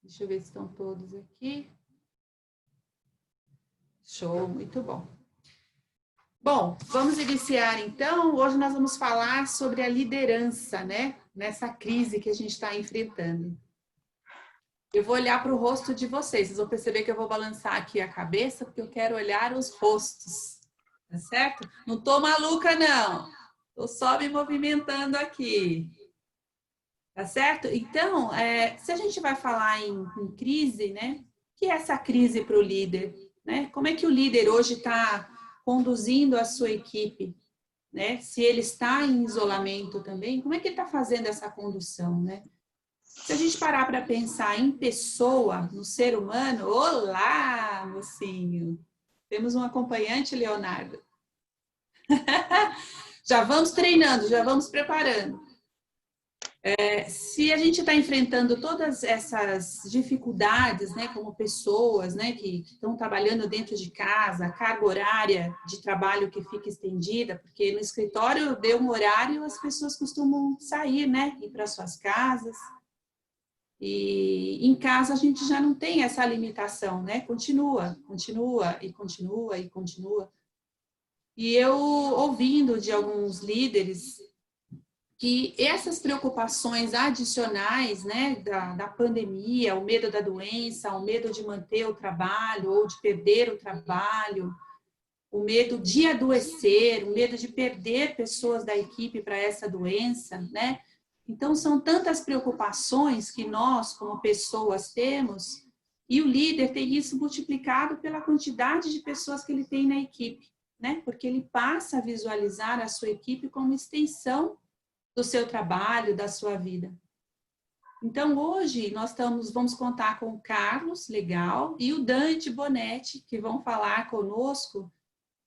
Deixa eu ver se estão todos aqui. Show, muito bom. Bom, vamos iniciar então. Hoje nós vamos falar sobre a liderança, né? Nessa crise que a gente está enfrentando. Eu vou olhar para o rosto de vocês. Vocês vão perceber que eu vou balançar aqui a cabeça, porque eu quero olhar os rostos. Tá certo? Não estou maluca, não. Estou só me movimentando aqui. Tá certo? Então, se a gente vai falar em crise, né? O que é essa crise para o líder? Né? Como é que o líder hoje está conduzindo a sua equipe? Né? Se ele está em isolamento também, como é que ele está fazendo essa condução? Né? Se a gente parar para pensar em pessoa, no ser humano, olá, mocinho! Temos um acompanhante, Leonardo. Já vamos treinando, já vamos preparando. Se a gente está enfrentando todas essas dificuldades, né, como pessoas, né, que estão trabalhando dentro de casa, a carga horária de trabalho que fica estendida, porque no escritório deu um horário, as pessoas costumam sair, né, ir para suas casas. E em casa a gente já não tem essa limitação, né? Continua, continua e continua e continua. E eu ouvindo de alguns líderes que essas preocupações adicionais, né, da pandemia, o medo da doença, o medo de manter o trabalho ou de perder o trabalho, o medo de adoecer, o medo de perder pessoas da equipe para essa doença, né? Então, são tantas preocupações que nós, como pessoas, temos, e o líder tem isso multiplicado pela quantidade de pessoas que ele tem na equipe, né? Porque ele passa a visualizar a sua equipe como extensão do seu trabalho, da sua vida. Então, hoje, vamos contar com o Carlos Legal e o Dante Bonetti, que vão falar conosco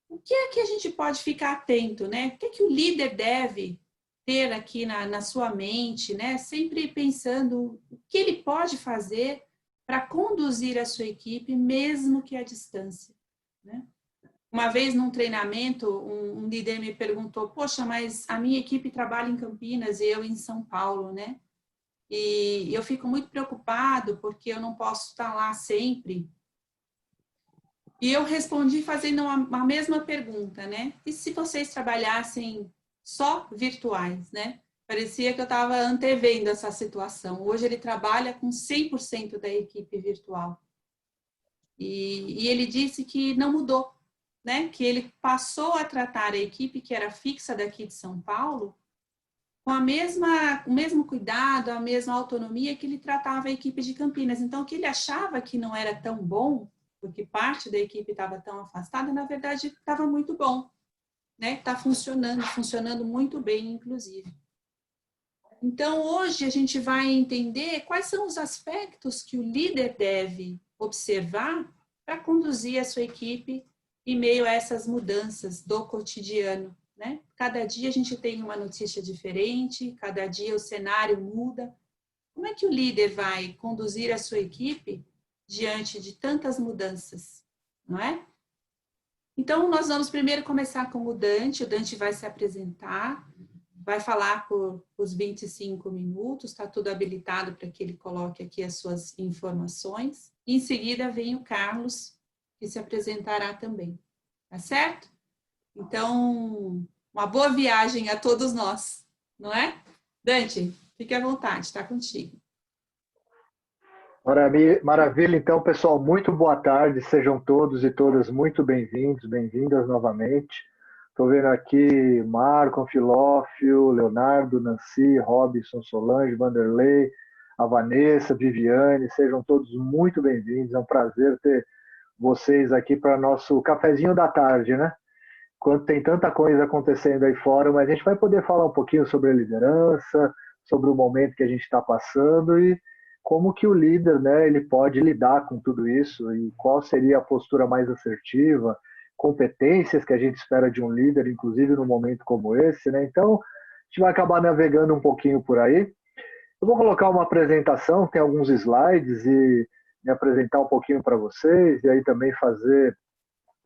o que é que a gente pode ficar atento, né? O que é que o líder deve ter aqui na sua mente, né? Sempre pensando o que ele pode fazer para conduzir a sua equipe, mesmo que à distância, né? Uma vez num treinamento, um líder me perguntou, poxa, mas a minha equipe trabalha em Campinas e eu em São Paulo, né? E eu fico muito preocupado porque eu não posso estar lá sempre. E eu respondi fazendo a mesma pergunta, né? E se vocês trabalhassem só virtuais, né? Parecia que eu estava antevendo essa situação. Hoje ele trabalha com 100% da equipe virtual. E ele disse que não mudou, né? Que ele passou a tratar a equipe que era fixa daqui de São Paulo com o mesmo cuidado, a mesma autonomia que ele tratava a equipe de Campinas. Então, o que ele achava que não era tão bom, porque parte da equipe estava tão afastada, na verdade, estava muito bom, né? Está funcionando muito bem, inclusive. Então, hoje a gente vai entender quais são os aspectos que o líder deve observar para conduzir a sua equipe em meio a essas mudanças do cotidiano, né? Cada dia a gente tem uma notícia diferente, cada dia o cenário muda. Como é que o líder vai conduzir a sua equipe diante de tantas mudanças, não é? Então, nós vamos primeiro começar com o Dante vai se apresentar, vai falar por os 25 minutos, está tudo habilitado para que ele coloque aqui as suas informações. Em seguida vem o Carlos, que se apresentará também, tá certo? Então, uma boa viagem a todos nós, não é? Dante, fique à vontade, está contigo. Maravilha, então, pessoal, muito boa tarde, sejam todos e todas muito bem-vindos, bem-vindas novamente. Estou vendo aqui Marco, Filófilo, Leonardo, Nancy, Robson, Solange, Vanderlei, a Vanessa, Viviane, sejam todos muito bem-vindos, é um prazer ter vocês aqui para nosso cafezinho da tarde, né? Quando tem tanta coisa acontecendo aí fora, mas a gente vai poder falar um pouquinho sobre a liderança, sobre o momento que a gente está passando e como que o líder, né, ele pode lidar com tudo isso e qual seria a postura mais assertiva, competências que a gente espera de um líder, inclusive num momento como esse, né? Então, a gente vai acabar navegando um pouquinho por aí. Eu vou colocar uma apresentação, tem alguns slides e me apresentar um pouquinho para vocês e aí também fazer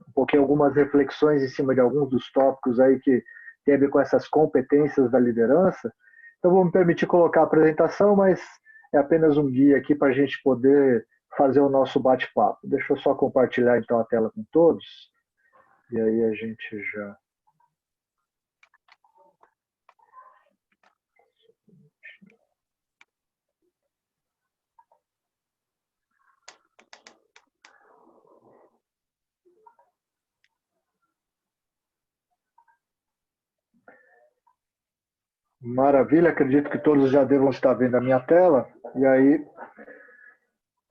um pouquinho algumas reflexões em cima de alguns dos tópicos aí que tem a ver com essas competências da liderança. Então, vou me permitir colocar a apresentação, mas é apenas um guia aqui para a gente poder fazer o nosso bate-papo. Deixa eu só compartilhar então a tela com todos, e aí a gente já... Maravilha, acredito que todos já devam estar vendo a minha tela, e aí,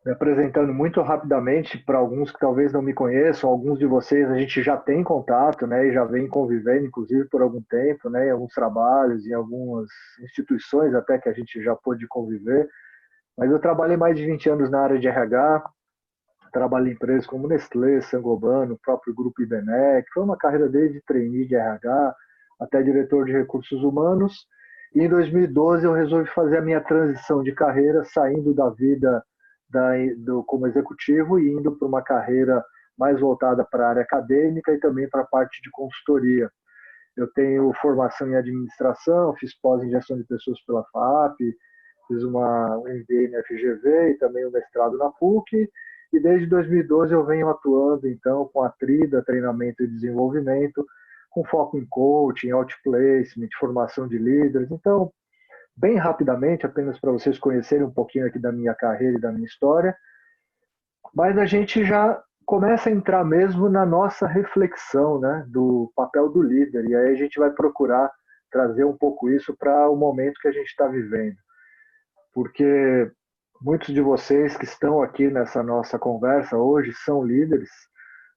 me apresentando muito rapidamente para alguns que talvez não me conheçam, alguns de vocês a gente já tem contato, né, e já vem convivendo, inclusive por algum tempo, né, em alguns trabalhos, em algumas instituições até que a gente já pôde conviver, mas eu trabalhei mais de 20 anos na área de RH, trabalhei em empresas como Nestlé, Saint-Gobain, o próprio Grupo Ibenec, foi uma carreira desde trainee de RH até diretor de recursos humanos, e em 2012 eu resolvi fazer a minha transição de carreira, saindo da vida como executivo e indo para uma carreira mais voltada para a área acadêmica e também para a parte de consultoria. Eu tenho formação em administração, fiz pós em gestão de pessoas pela FAP, fiz um MBA na FGV e também um mestrado na PUC, e desde 2012 eu venho atuando então com a TRIDA, treinamento e desenvolvimento, com foco em coaching, outplacement, formação de líderes. Então, bem rapidamente, apenas para vocês conhecerem um pouquinho aqui da minha carreira e da minha história, mas a gente já começa a entrar mesmo na nossa reflexão, né, do papel do líder, e aí a gente vai procurar trazer um pouco isso para o momento que a gente está vivendo, porque muitos de vocês que estão aqui nessa nossa conversa hoje são líderes,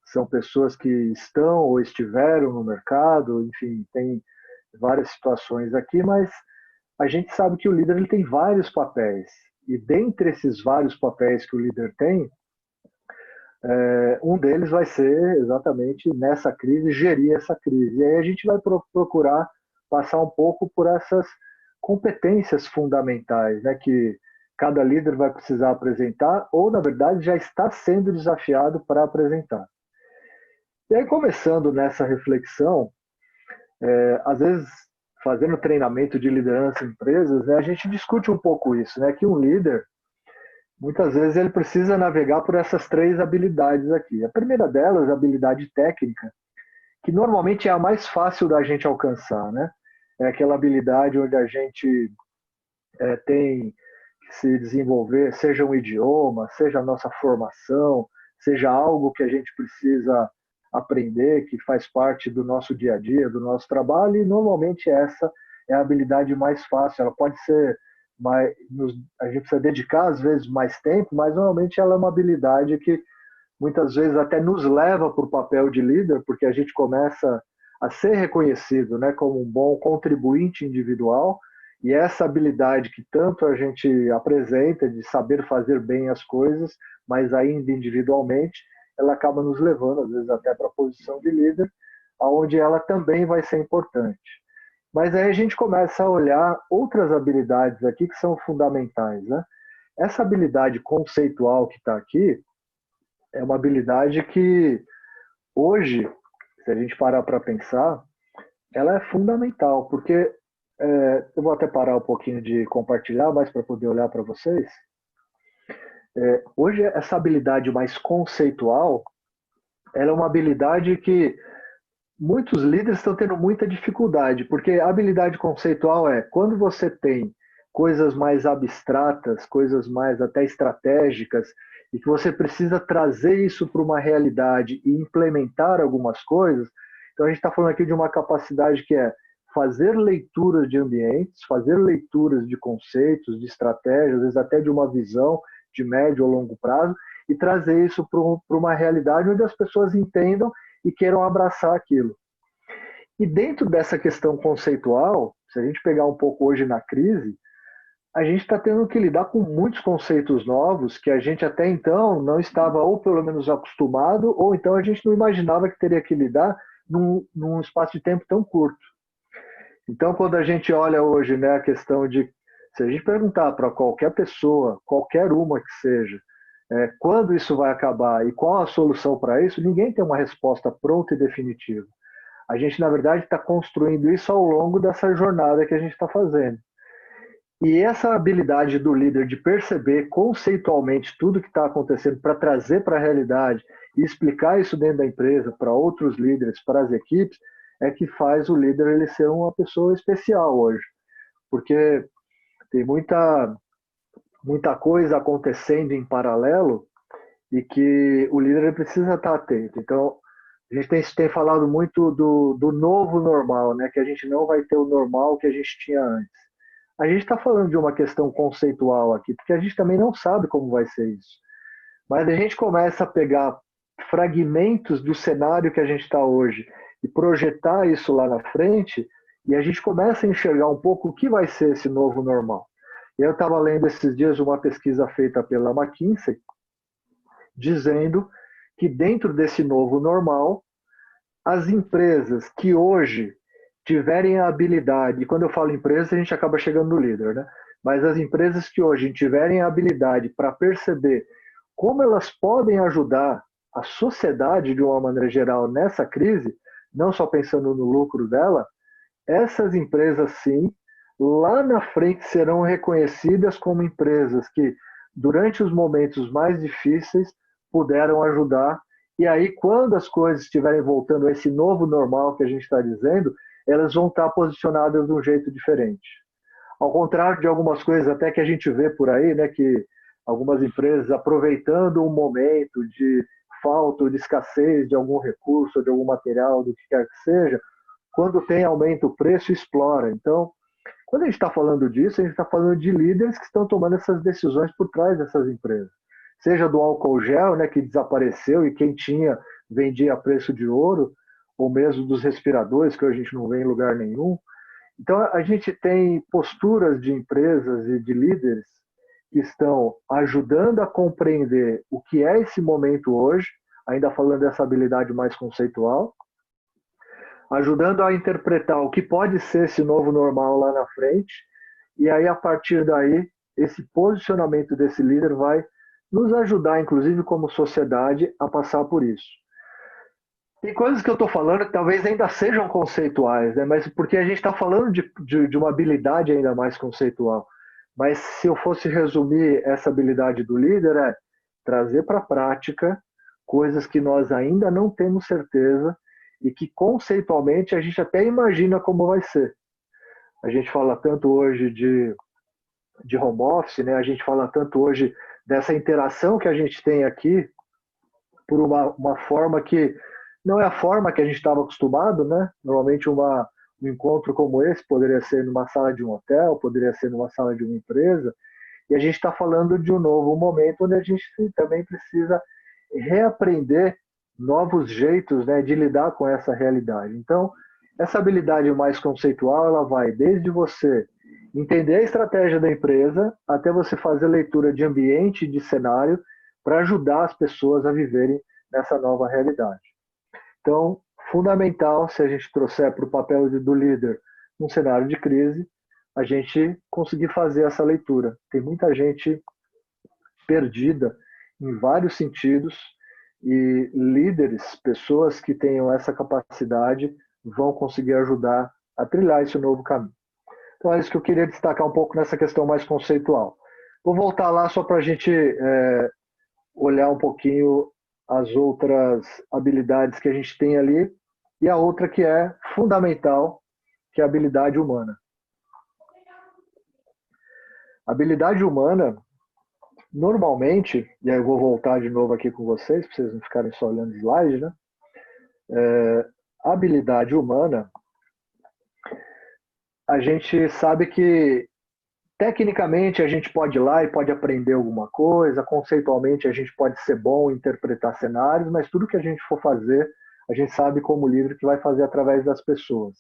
são pessoas que estão ou estiveram no mercado, enfim, tem várias situações aqui, mas a gente sabe que o líder ele tem vários papéis, e dentre esses vários papéis que o líder tem, um deles vai ser exatamente nessa crise, gerir essa crise. E aí a gente vai procurar passar um pouco por essas competências fundamentais, né, que cada líder vai precisar apresentar, ou na verdade já está sendo desafiado para apresentar. E aí, começando nessa reflexão, às vezes fazendo treinamento de liderança em empresas, né, a gente discute um pouco isso, né, que um líder, muitas vezes ele precisa navegar por essas três habilidades aqui. A primeira delas, a habilidade técnica, que normalmente é a mais fácil da gente alcançar, né? É aquela habilidade onde a gente tem que se desenvolver, seja um idioma, seja a nossa formação, seja algo que a gente precisa aprender, que faz parte do nosso dia a dia, do nosso trabalho, e normalmente essa é a habilidade mais fácil. Ela pode ser a gente precisa dedicar às vezes mais tempo, mas normalmente ela é uma habilidade que muitas vezes até nos leva para o papel de líder, porque a gente começa a ser reconhecido, né, como um bom contribuinte individual, e essa habilidade que tanto a gente apresenta de saber fazer bem as coisas, mas ainda individualmente, ela acaba nos levando às vezes até para a posição de líder, onde ela também vai ser importante. Mas aí a gente começa a olhar outras habilidades aqui que são fundamentais, né? Essa habilidade conceitual que está aqui é uma habilidade que hoje, se a gente parar para pensar, ela é fundamental, porque eu vou até parar um pouquinho de compartilhar, mais para poder olhar para vocês. Hoje essa habilidade mais conceitual, ela é uma habilidade que muitos líderes estão tendo muita dificuldade, porque a habilidade conceitual é quando você tem coisas mais abstratas, coisas mais até estratégicas, e que você precisa trazer isso para uma realidade e implementar algumas coisas. Então a gente está falando aqui de uma capacidade que é fazer leituras de ambientes, fazer leituras de conceitos, de estratégias, às vezes até de uma visão de médio ou longo prazo, e trazer isso para uma realidade onde as pessoas entendam e queiram abraçar aquilo. E dentro dessa questão conceitual, se a gente pegar um pouco hoje na crise, a gente está tendo que lidar com muitos conceitos novos que a gente até então não estava ou pelo menos acostumado, ou então a gente não imaginava que teria que lidar num espaço de tempo tão curto. Então, quando a gente olha hoje, né, a questão de, se a gente perguntar para qualquer pessoa, qualquer uma que seja, quando isso vai acabar e qual a solução para isso, ninguém tem uma resposta pronta e definitiva. A gente, na verdade, está construindo isso ao longo dessa jornada que a gente está fazendo. E essa habilidade do líder de perceber conceitualmente tudo que está acontecendo para trazer para a realidade e explicar isso dentro da empresa para outros líderes, para as equipes, é que faz o líder ele ser uma pessoa especial hoje. Porque tem muita coisa acontecendo em paralelo e que o líder precisa estar atento. Então, a gente tem falado muito do novo normal, né? Que a gente não vai ter o normal que a gente tinha antes. A gente está falando de uma questão conceitual aqui, porque a gente também não sabe como vai ser isso. Mas a gente começa a pegar fragmentos do cenário que a gente está hoje e projetar isso lá na frente, e a gente começa a enxergar um pouco o que vai ser esse novo normal. E eu estava lendo esses dias uma pesquisa feita pela McKinsey, dizendo que dentro desse novo normal, as empresas que hoje tiverem a habilidade, e quando eu falo empresa, a gente acaba chegando no líder, né? Mas as empresas que hoje tiverem a habilidade para perceber como elas podem ajudar a sociedade de uma maneira geral nessa crise, não só pensando no lucro dela, essas empresas sim, lá na frente serão reconhecidas como empresas que, durante os momentos mais difíceis, puderam ajudar. E aí, quando as coisas estiverem voltando a esse novo normal que a gente está dizendo, elas vão estar posicionadas de um jeito diferente. Ao contrário de algumas coisas até que a gente vê por aí, né, que algumas empresas aproveitando um momento de falta ou de escassez de algum recurso, de algum material, do que quer que seja, quando tem aumento o preço, explora. Então, quando a gente está falando disso, a gente está falando de líderes que estão tomando essas decisões por trás dessas empresas. Seja do álcool gel, né, que desapareceu e quem tinha vendia a preço de ouro, ou mesmo dos respiradores, que hoje a gente não vê em lugar nenhum. Então, a gente tem posturas de empresas e de líderes que estão ajudando a compreender o que é esse momento hoje, ainda falando dessa habilidade mais conceitual, ajudando a interpretar o que pode ser esse novo normal lá na frente, e aí, a partir daí, esse posicionamento desse líder vai nos ajudar, inclusive como sociedade, a passar por isso. Tem coisas que eu estou falando que talvez ainda sejam conceituais, né? Mas porque a gente está falando de uma habilidade ainda mais conceitual. Mas se eu fosse resumir essa habilidade do líder, é trazer para a prática coisas que nós ainda não temos certeza e que conceitualmente a gente até imagina como vai ser. A gente fala tanto hoje de home office, né? A gente fala tanto hoje dessa interação que a gente tem aqui por uma forma que não é a forma que a gente estava acostumado, né? Normalmente um encontro como esse poderia ser numa sala de um hotel, poderia ser numa sala de uma empresa, e a gente está falando de um novo momento onde a gente também precisa reaprender novos jeitos, né, de lidar com essa realidade. Então, essa habilidade mais conceitual, ela vai desde você entender a estratégia da empresa até você fazer leitura de ambiente, de cenário, para ajudar as pessoas a viverem nessa nova realidade. Então, fundamental, se a gente trouxer para o papel do líder num cenário de crise, a gente conseguir fazer essa leitura. Tem muita gente perdida em vários sentidos e líderes, pessoas que tenham essa capacidade, vão conseguir ajudar a trilhar esse novo caminho. Então, é isso que eu queria destacar um pouco nessa questão mais conceitual. Vou voltar lá só para a gente olhar um pouquinho as outras habilidades que a gente tem ali, e a outra que é fundamental, que é a habilidade humana. A habilidade humana, normalmente, e aí eu vou voltar de novo aqui com vocês, para vocês não ficarem só olhando slide, né? A habilidade humana, a gente sabe que tecnicamente a gente pode ir lá e pode aprender alguma coisa, conceitualmente a gente pode ser bom em interpretar cenários, mas tudo que a gente for fazer, a gente sabe como líder que vai fazer através das pessoas.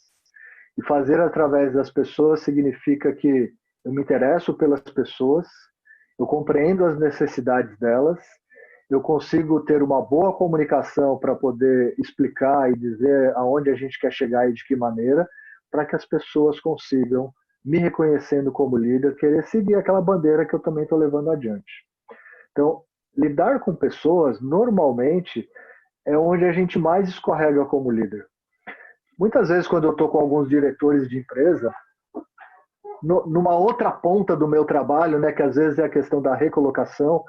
E fazer através das pessoas significa que eu me interesso pelas pessoas, eu compreendo as necessidades delas, eu consigo ter uma boa comunicação para poder explicar e dizer aonde a gente quer chegar e de que maneira, para que as pessoas consigam, me reconhecendo como líder, querer seguir aquela bandeira que eu também estou levando adiante. Então, lidar com pessoas, normalmente, é onde a gente mais escorrega como líder. Muitas vezes, quando eu estou com alguns diretores de empresa, numa outra ponta do meu trabalho, né, que às vezes é a questão da recolocação.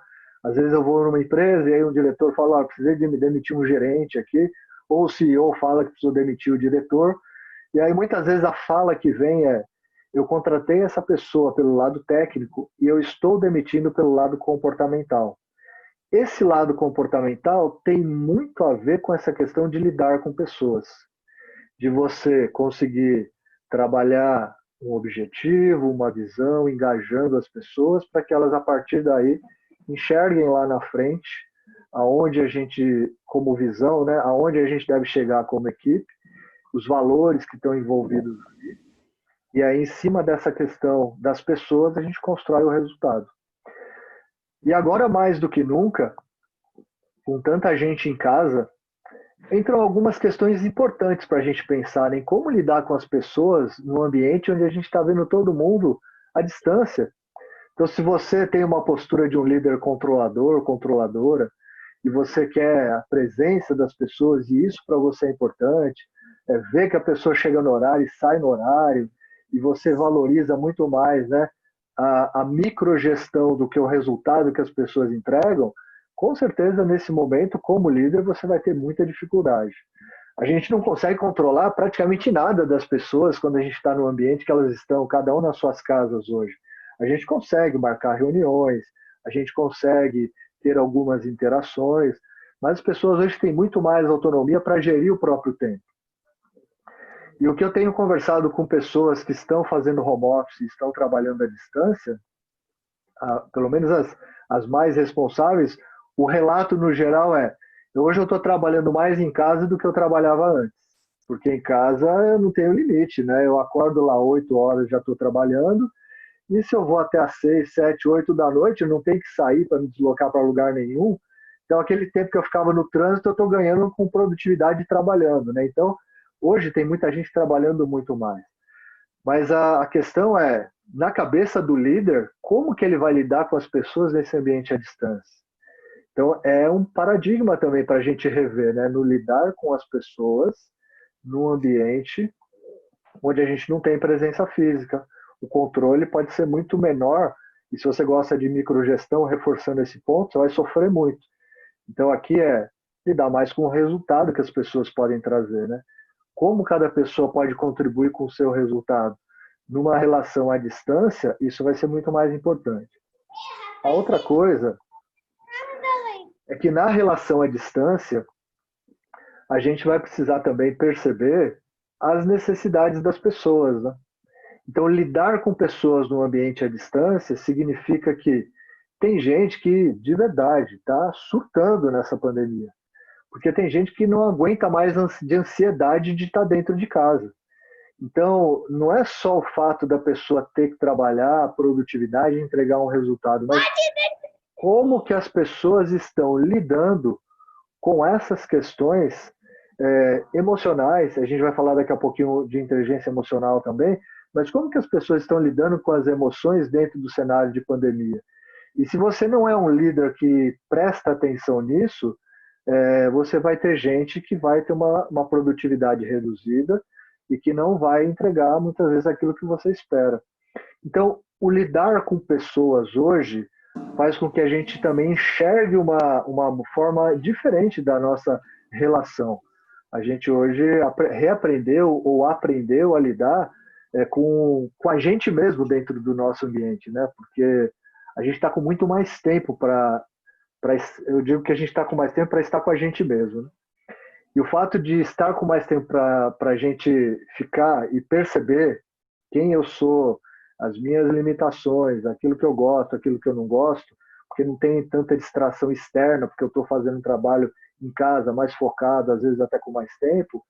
Às vezes eu vou numa empresa e aí um diretor fala, precisei de demitir um gerente aqui, ou o CEO fala que precisou demitir o diretor, e aí muitas vezes a fala que vem é, eu contratei essa pessoa pelo lado técnico e eu estou demitindo pelo lado comportamental. Esse lado comportamental tem muito a ver com essa questão de lidar com pessoas, de você conseguir trabalhar um objetivo, uma visão, engajando as pessoas para que elas, a partir daí, enxerguem lá na frente aonde a gente, como visão, né, aonde a gente deve chegar como equipe, os valores que estão envolvidos ali, e aí, em cima dessa questão das pessoas, a gente constrói o resultado. E agora, mais do que nunca, com tanta gente em casa, entram algumas questões importantes para a gente pensar em como lidar com as pessoas no ambiente onde a gente está vendo todo mundo à distância. Então, se você tem uma postura de um líder controlador, controladora, e você quer a presença das pessoas, e isso para você é importante, ver que a pessoa chega no horário e sai no horário, e você valoriza muito mais, né, a microgestão do que o resultado que as pessoas entregam, com certeza, nesse momento, como líder, você vai ter muita dificuldade. A gente não consegue controlar praticamente nada das pessoas quando a gente está no ambiente que elas estão, cada um nas suas casas hoje. A gente consegue marcar reuniões, a gente consegue ter algumas interações, mas as pessoas hoje têm muito mais autonomia para gerir o próprio tempo. E o que eu tenho conversado com pessoas que estão fazendo home office, estão trabalhando à distância, pelo menos as mais responsáveis, o relato no geral é: hoje eu estou trabalhando mais em casa do que eu trabalhava antes, porque em casa eu não tenho limite, né? Eu acordo lá 8 horas, já estou trabalhando, e se eu vou até às 6, 7, 8 da noite, eu não tenho que sair para me deslocar para lugar nenhum. Então, aquele tempo que eu ficava no trânsito, eu estou ganhando com produtividade trabalhando, né? Então, hoje tem muita gente trabalhando muito mais. Mas a questão é, na cabeça do líder, como que ele vai lidar com as pessoas nesse ambiente à distância? Então, é um paradigma também para a gente rever, né? No lidar com as pessoas num ambiente onde a gente não tem presença física. O controle pode ser muito menor, e se você gosta de microgestão, reforçando esse ponto, você vai sofrer muito. Então, aqui é lidar mais com o resultado que as pessoas podem trazer, né? Como cada pessoa pode contribuir com o seu resultado numa relação à distância, isso vai ser muito mais importante. A outra coisa é que na relação à distância, a gente vai precisar também perceber as necessidades das pessoas, né? Então, lidar com pessoas no ambiente à distância significa que tem gente que, de verdade, está surtando nessa pandemia. Porque tem gente que não aguenta mais de ansiedade de estar dentro de casa. Então, não é só o fato da pessoa ter que trabalhar, a produtividade e entregar um resultado, mas como que as pessoas estão lidando com essas questões emocionais. A gente vai falar daqui a pouquinho de inteligência emocional também, mas como que as pessoas estão lidando com as emoções dentro do cenário de pandemia? E se você não é um líder que presta atenção nisso, você vai ter gente que vai ter uma produtividade reduzida e que não vai entregar muitas vezes aquilo que você espera. Então, o lidar com pessoas hoje faz com que a gente também enxergue uma forma diferente da nossa relação. A gente hoje reaprendeu ou aprendeu a lidar com a gente mesmo dentro do nosso ambiente, né? Porque a gente está com muito mais tempo eu digo que a gente está com mais tempo para estar com a gente mesmo, né? E o fato de estar com mais tempo para a gente ficar e perceber quem eu sou, as minhas limitações, aquilo que eu gosto, aquilo que eu não gosto, porque não tem tanta distração externa, porque eu estou fazendo um trabalho em casa mais focado, às vezes até com mais tempo,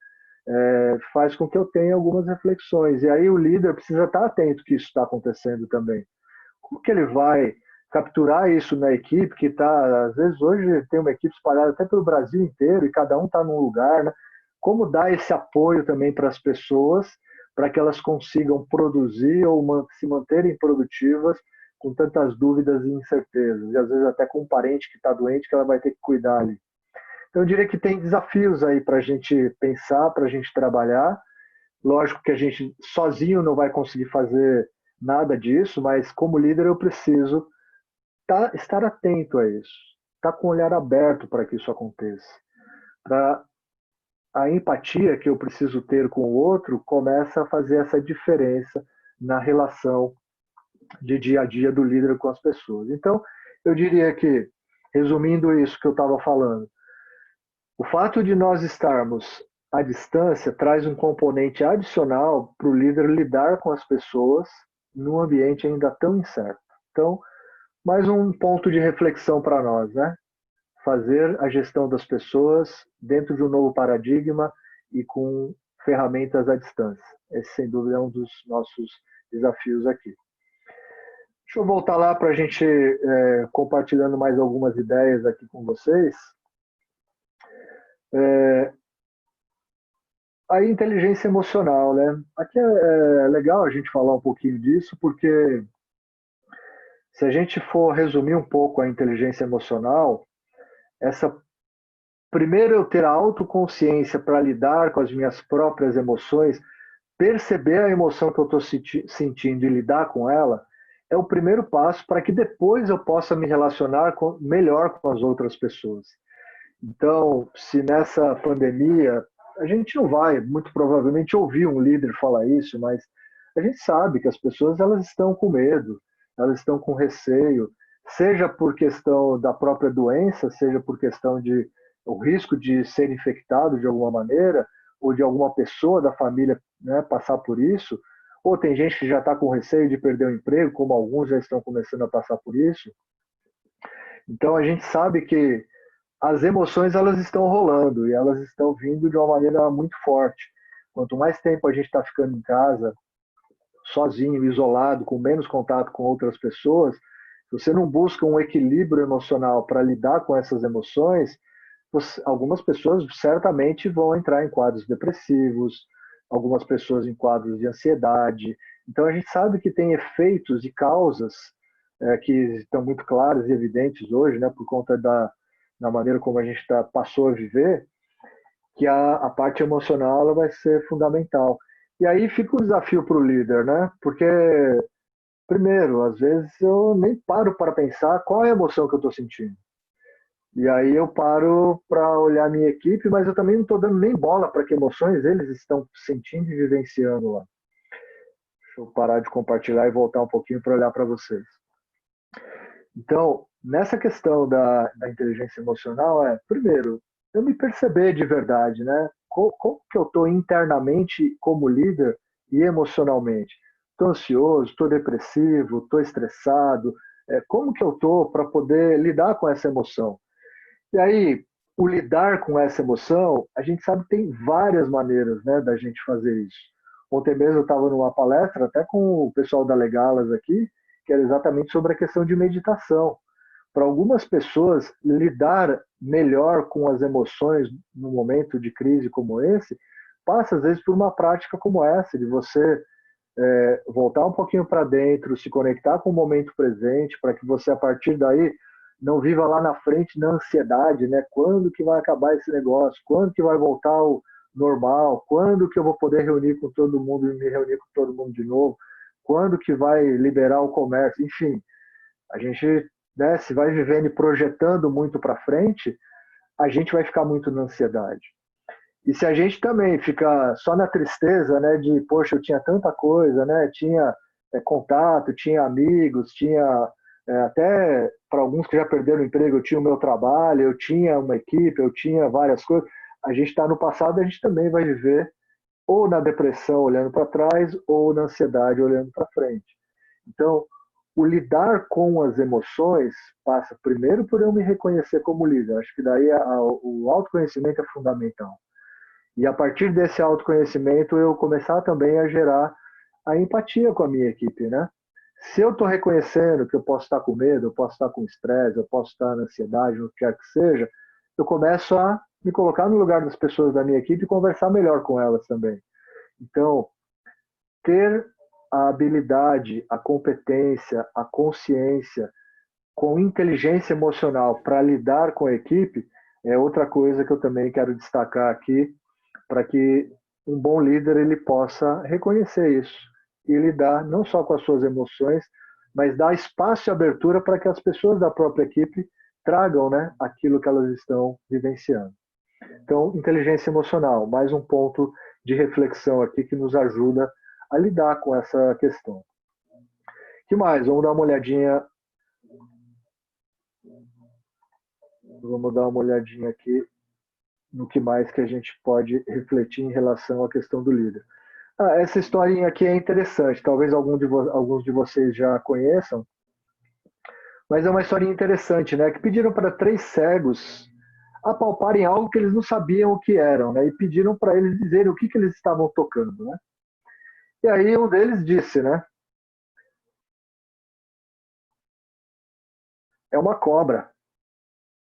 faz com que eu tenha algumas reflexões. E aí o líder precisa estar atento que isso está acontecendo também. Como que ele vai capturar isso na equipe que está, às vezes hoje tem uma equipe espalhada até pelo Brasil inteiro e cada um está num lugar, né? Como dar esse apoio também para as pessoas, para que elas consigam produzir ou se manterem produtivas com tantas dúvidas e incertezas, e às vezes até com um parente que está doente que ela vai ter que cuidar ali. Então eu diria que tem desafios aí para a gente pensar, para a gente trabalhar. Lógico que a gente sozinho não vai conseguir fazer nada disso, mas como líder eu preciso estar atento a isso, estar com o olhar aberto para que isso aconteça. Para a empatia que eu preciso ter com o outro começa a fazer essa diferença na relação de dia a dia do líder com as pessoas. Então, eu diria que, resumindo isso que eu estava falando, o fato de nós estarmos à distância traz um componente adicional para o líder lidar com as pessoas num ambiente ainda tão incerto. Então, mais um ponto de reflexão para nós, né? Fazer a gestão das pessoas dentro de um novo paradigma e com ferramentas à distância. Esse, sem dúvida, é um dos nossos desafios aqui. Deixa eu voltar lá para a gente compartilhando mais algumas ideias aqui com vocês. A inteligência emocional, né? Aqui é legal a gente falar um pouquinho disso, porque se a gente for resumir um pouco a inteligência emocional, primeiro eu ter a autoconsciência para lidar com as minhas próprias emoções, perceber a emoção que eu estou sentindo e lidar com ela, é o primeiro passo para que depois eu possa me relacionar melhor com as outras pessoas. Então, se nessa pandemia, a gente não vai, muito provavelmente, ouvir um líder falar isso, mas a gente sabe que as pessoas elas estão com medo, elas estão com receio, seja por questão da própria doença, seja por questão de o risco de ser infectado de alguma maneira, ou de alguma pessoa da família, né, passar por isso, ou tem gente que já está com receio de perder o emprego, como alguns já estão começando a passar por isso. Então a gente sabe que as emoções elas estão rolando e elas estão vindo de uma maneira muito forte. Quanto mais tempo a gente está ficando em casa, sozinho, isolado, com menos contato com outras pessoas, se você não busca um equilíbrio emocional para lidar com essas emoções, algumas pessoas certamente vão entrar em quadros depressivos, algumas pessoas em quadros de ansiedade. Então a gente sabe que tem efeitos e causas que estão muito claras e evidentes hoje, né, por conta da maneira como a gente passou a viver, que a parte emocional ela vai ser fundamental. E aí fica o desafio para o líder, né? Porque, primeiro, às vezes eu nem paro para pensar qual é a emoção que eu estou sentindo. E aí eu paro para olhar a minha equipe, mas eu também não estou dando nem bola para que emoções eles estão sentindo e vivenciando lá. Deixa eu parar de compartilhar e voltar um pouquinho para olhar para vocês. Então, nessa questão da inteligência emocional, primeiro, eu me perceber de verdade, né? Como que eu estou internamente como líder e emocionalmente? Estou ansioso, estou depressivo, estou estressado? Como que eu estou para poder lidar com essa emoção? E aí, o lidar com essa emoção, a gente sabe que tem várias maneiras, né, da gente fazer isso. Ontem mesmo eu estava numa palestra, até com o pessoal da Legalas aqui, que era exatamente sobre a questão de meditação. Para algumas pessoas, lidar melhor com as emoções num momento de crise como esse, passa às vezes por uma prática como essa, de você voltar um pouquinho para dentro, se conectar com o momento presente, para que você, a partir daí, não viva lá na frente na ansiedade, né? Quando que vai acabar esse negócio? Quando que vai voltar ao normal? Quando que eu vou poder reunir com todo mundo e me reunir com todo mundo de novo? Quando que vai liberar o comércio? Enfim, a gente, né, se vai vivendo e projetando muito para frente, a gente vai ficar muito na ansiedade. E se a gente também fica só na tristeza, né, de, poxa, eu tinha tanta coisa, né, tinha contato, tinha amigos, tinha até para alguns que já perderam o emprego, eu tinha o meu trabalho, eu tinha uma equipe, eu tinha várias coisas. A gente está no passado, a gente também vai viver ou na depressão olhando para trás ou na ansiedade olhando para frente. Então, o lidar com as emoções passa primeiro por eu me reconhecer como líder. Acho que daí o autoconhecimento é fundamental. E a partir desse autoconhecimento eu começar também a gerar a empatia com a minha equipe, né? Se eu estou reconhecendo que eu posso estar com medo, eu posso estar com estresse, eu posso estar na ansiedade, o que quer que seja, eu começo a me colocar no lugar das pessoas da minha equipe e conversar melhor com elas também. Então, ter a habilidade, a competência, a consciência, com inteligência emocional para lidar com a equipe é outra coisa que eu também quero destacar aqui, para que um bom líder ele possa reconhecer isso e lidar não só com as suas emoções, mas dar espaço e abertura para que as pessoas da própria equipe tragam, né, aquilo que elas estão vivenciando. Então, inteligência emocional, mais um ponto de reflexão aqui que nos ajuda a lidar com essa questão. O que mais? Vamos dar uma olhadinha. Vamos dar uma olhadinha aqui no que mais que a gente pode refletir em relação à questão do líder. Essa historinha aqui é interessante, talvez alguns de vocês já conheçam, mas é uma historinha interessante, né? Que pediram para 3 cegos apalparem algo que eles não sabiam o que eram, né? E pediram para eles dizerem o que eles estavam tocando, né? E aí um deles disse, né? É uma cobra.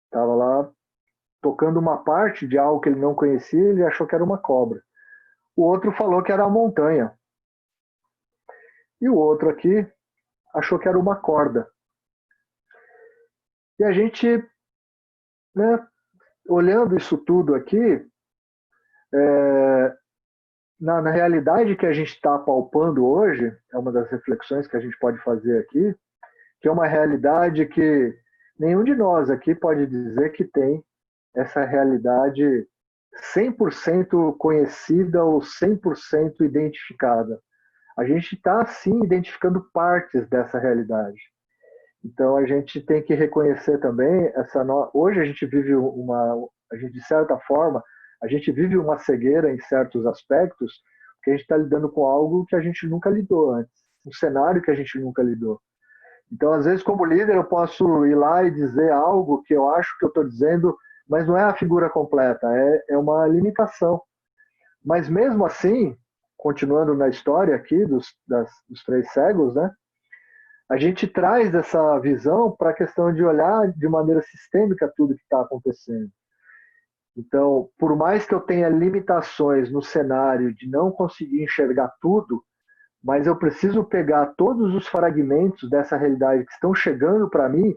Estava lá tocando uma parte de algo que ele não conhecia, ele achou que era uma cobra. O outro falou que era a montanha. E o outro aqui achou que era uma corda. E a gente, né, olhando isso tudo aqui, na realidade que a gente está palpando hoje, é uma das reflexões que a gente pode fazer aqui, que é uma realidade que nenhum de nós aqui pode dizer que tem essa realidade 100% conhecida ou 100% identificada. A gente está, sim, identificando partes dessa realidade. Então, a gente tem que reconhecer também hoje a gente vive de certa forma, a gente vive uma cegueira em certos aspectos, porque a gente está lidando com algo que a gente nunca lidou antes, um cenário que a gente nunca lidou. Então, às vezes, como líder, eu posso ir lá e dizer algo que eu acho que eu estou dizendo, mas não é a figura completa, é uma limitação. Mas mesmo assim, continuando na história aqui dos 3 cegos, né? A gente traz essa visão para a questão de olhar de maneira sistêmica tudo que está acontecendo. Então, por mais que eu tenha limitações no cenário de não conseguir enxergar tudo, mas eu preciso pegar todos os fragmentos dessa realidade que estão chegando para mim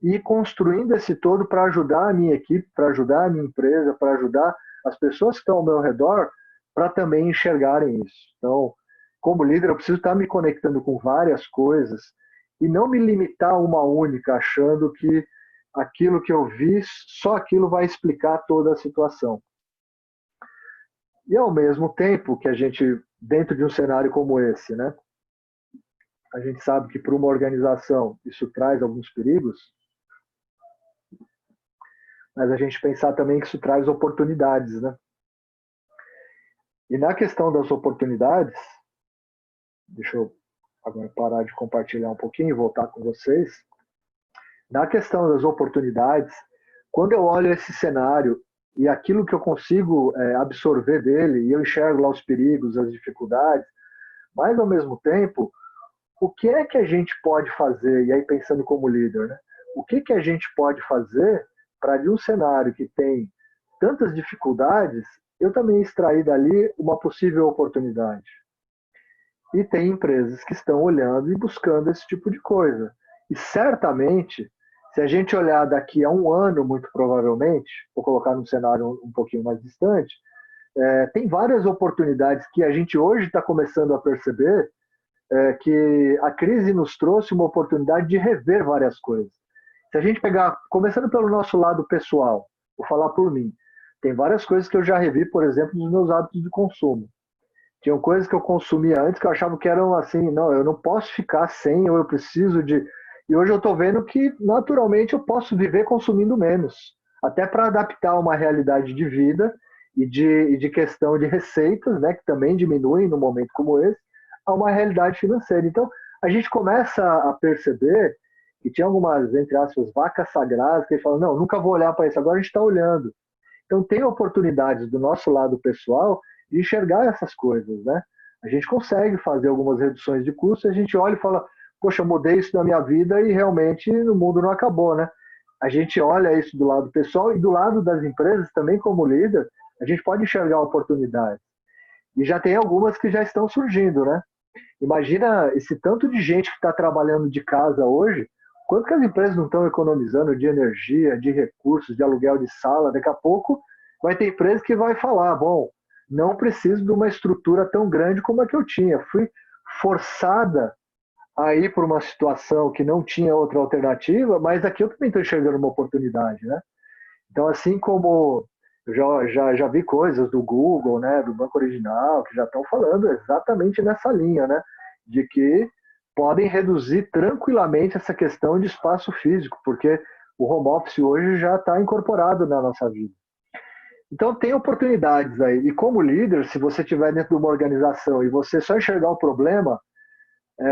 e ir construindo esse todo para ajudar a minha equipe, para ajudar a minha empresa, para ajudar as pessoas que estão ao meu redor, para também enxergarem isso. Então, como líder, eu preciso estar me conectando com várias coisas e não me limitar a uma única, achando que aquilo que eu vi, só aquilo vai explicar toda a situação. E ao mesmo tempo que a gente, dentro de um cenário como esse, né, a gente sabe que para uma organização isso traz alguns perigos, mas a gente pensar também que isso traz oportunidades, né? E na questão das oportunidades, deixa eu agora parar de compartilhar um pouquinho e voltar com vocês. Na questão das oportunidades, quando eu olho esse cenário e aquilo que eu consigo absorver dele, e eu enxergo lá os perigos, as dificuldades, mas ao mesmo tempo, o que é que a gente pode fazer, e aí pensando como líder, né? O que a gente pode fazer para de um cenário que tem tantas dificuldades, eu também extrair dali uma possível oportunidade. E tem empresas que estão olhando e buscando esse tipo de coisa. E certamente, se a gente olhar daqui a um ano, muito provavelmente, vou colocar num cenário um pouquinho mais distante, tem várias oportunidades que a gente hoje está começando a perceber que a crise nos trouxe uma oportunidade de rever várias coisas. Se a gente pegar, começando pelo nosso lado pessoal, vou falar por mim, tem várias coisas que eu já revi, por exemplo, nos meus hábitos de consumo. Tinham coisas que eu consumia antes que eu achava que eram assim, não, eu não posso ficar sem, ou eu preciso de... E hoje eu estou vendo que, naturalmente, eu posso viver consumindo menos, até para adaptar uma realidade de vida e de questão de receitas, né, que também diminuem num momento como esse, a uma realidade financeira. Então, a gente começa a perceber que tinha algumas, entre aspas, vacas sagradas que falam, não, nunca vou olhar para isso, agora a gente está olhando. Então, tem oportunidades do nosso lado pessoal de enxergar essas coisas, né? A gente consegue fazer algumas reduções de custo, a gente olha e fala, poxa, eu mudei isso na minha vida e realmente o mundo não acabou, né? A gente olha isso do lado pessoal e do lado das empresas também como líder, a gente pode enxergar oportunidades. E já tem algumas que já estão surgindo, né? Imagina esse tanto de gente que está trabalhando de casa hoje, quanto que as empresas não estão economizando de energia, de recursos, de aluguel de sala. Daqui a pouco vai ter empresa que vai falar, bom, não preciso de uma estrutura tão grande como a que eu tinha. forçada a ir por uma situação que não tinha outra alternativa, mas aqui eu também estou enxergando uma oportunidade, né? Então, assim como eu já vi coisas do Google, né, do Banco Original, que já estão falando exatamente nessa linha, né, de que podem reduzir tranquilamente essa questão de espaço físico, porque o home office hoje já está incorporado na nossa vida. Então, tem oportunidades aí. E como líder, se você estiver dentro de uma organização e você só enxergar o problema,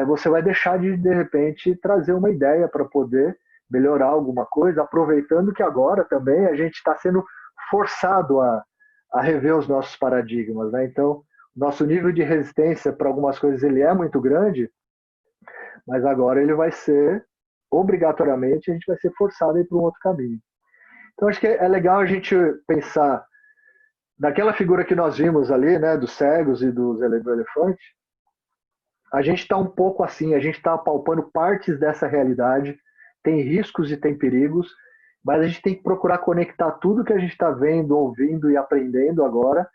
você vai deixar de repente, trazer uma ideia para poder melhorar alguma coisa, aproveitando que agora também a gente está sendo forçado a rever os nossos paradigmas, né? Então, nosso nível de resistência para algumas coisas ele é muito grande, mas agora ele vai ser, obrigatoriamente, a gente vai ser forçado a ir para um outro caminho. Então, acho que é legal a gente pensar naquela figura que nós vimos ali, né, dos cegos e do elefante. A gente está um pouco assim, a gente está apalpando partes dessa realidade, tem riscos e tem perigos, mas a gente tem que procurar conectar tudo que a gente está vendo, ouvindo e aprendendo agora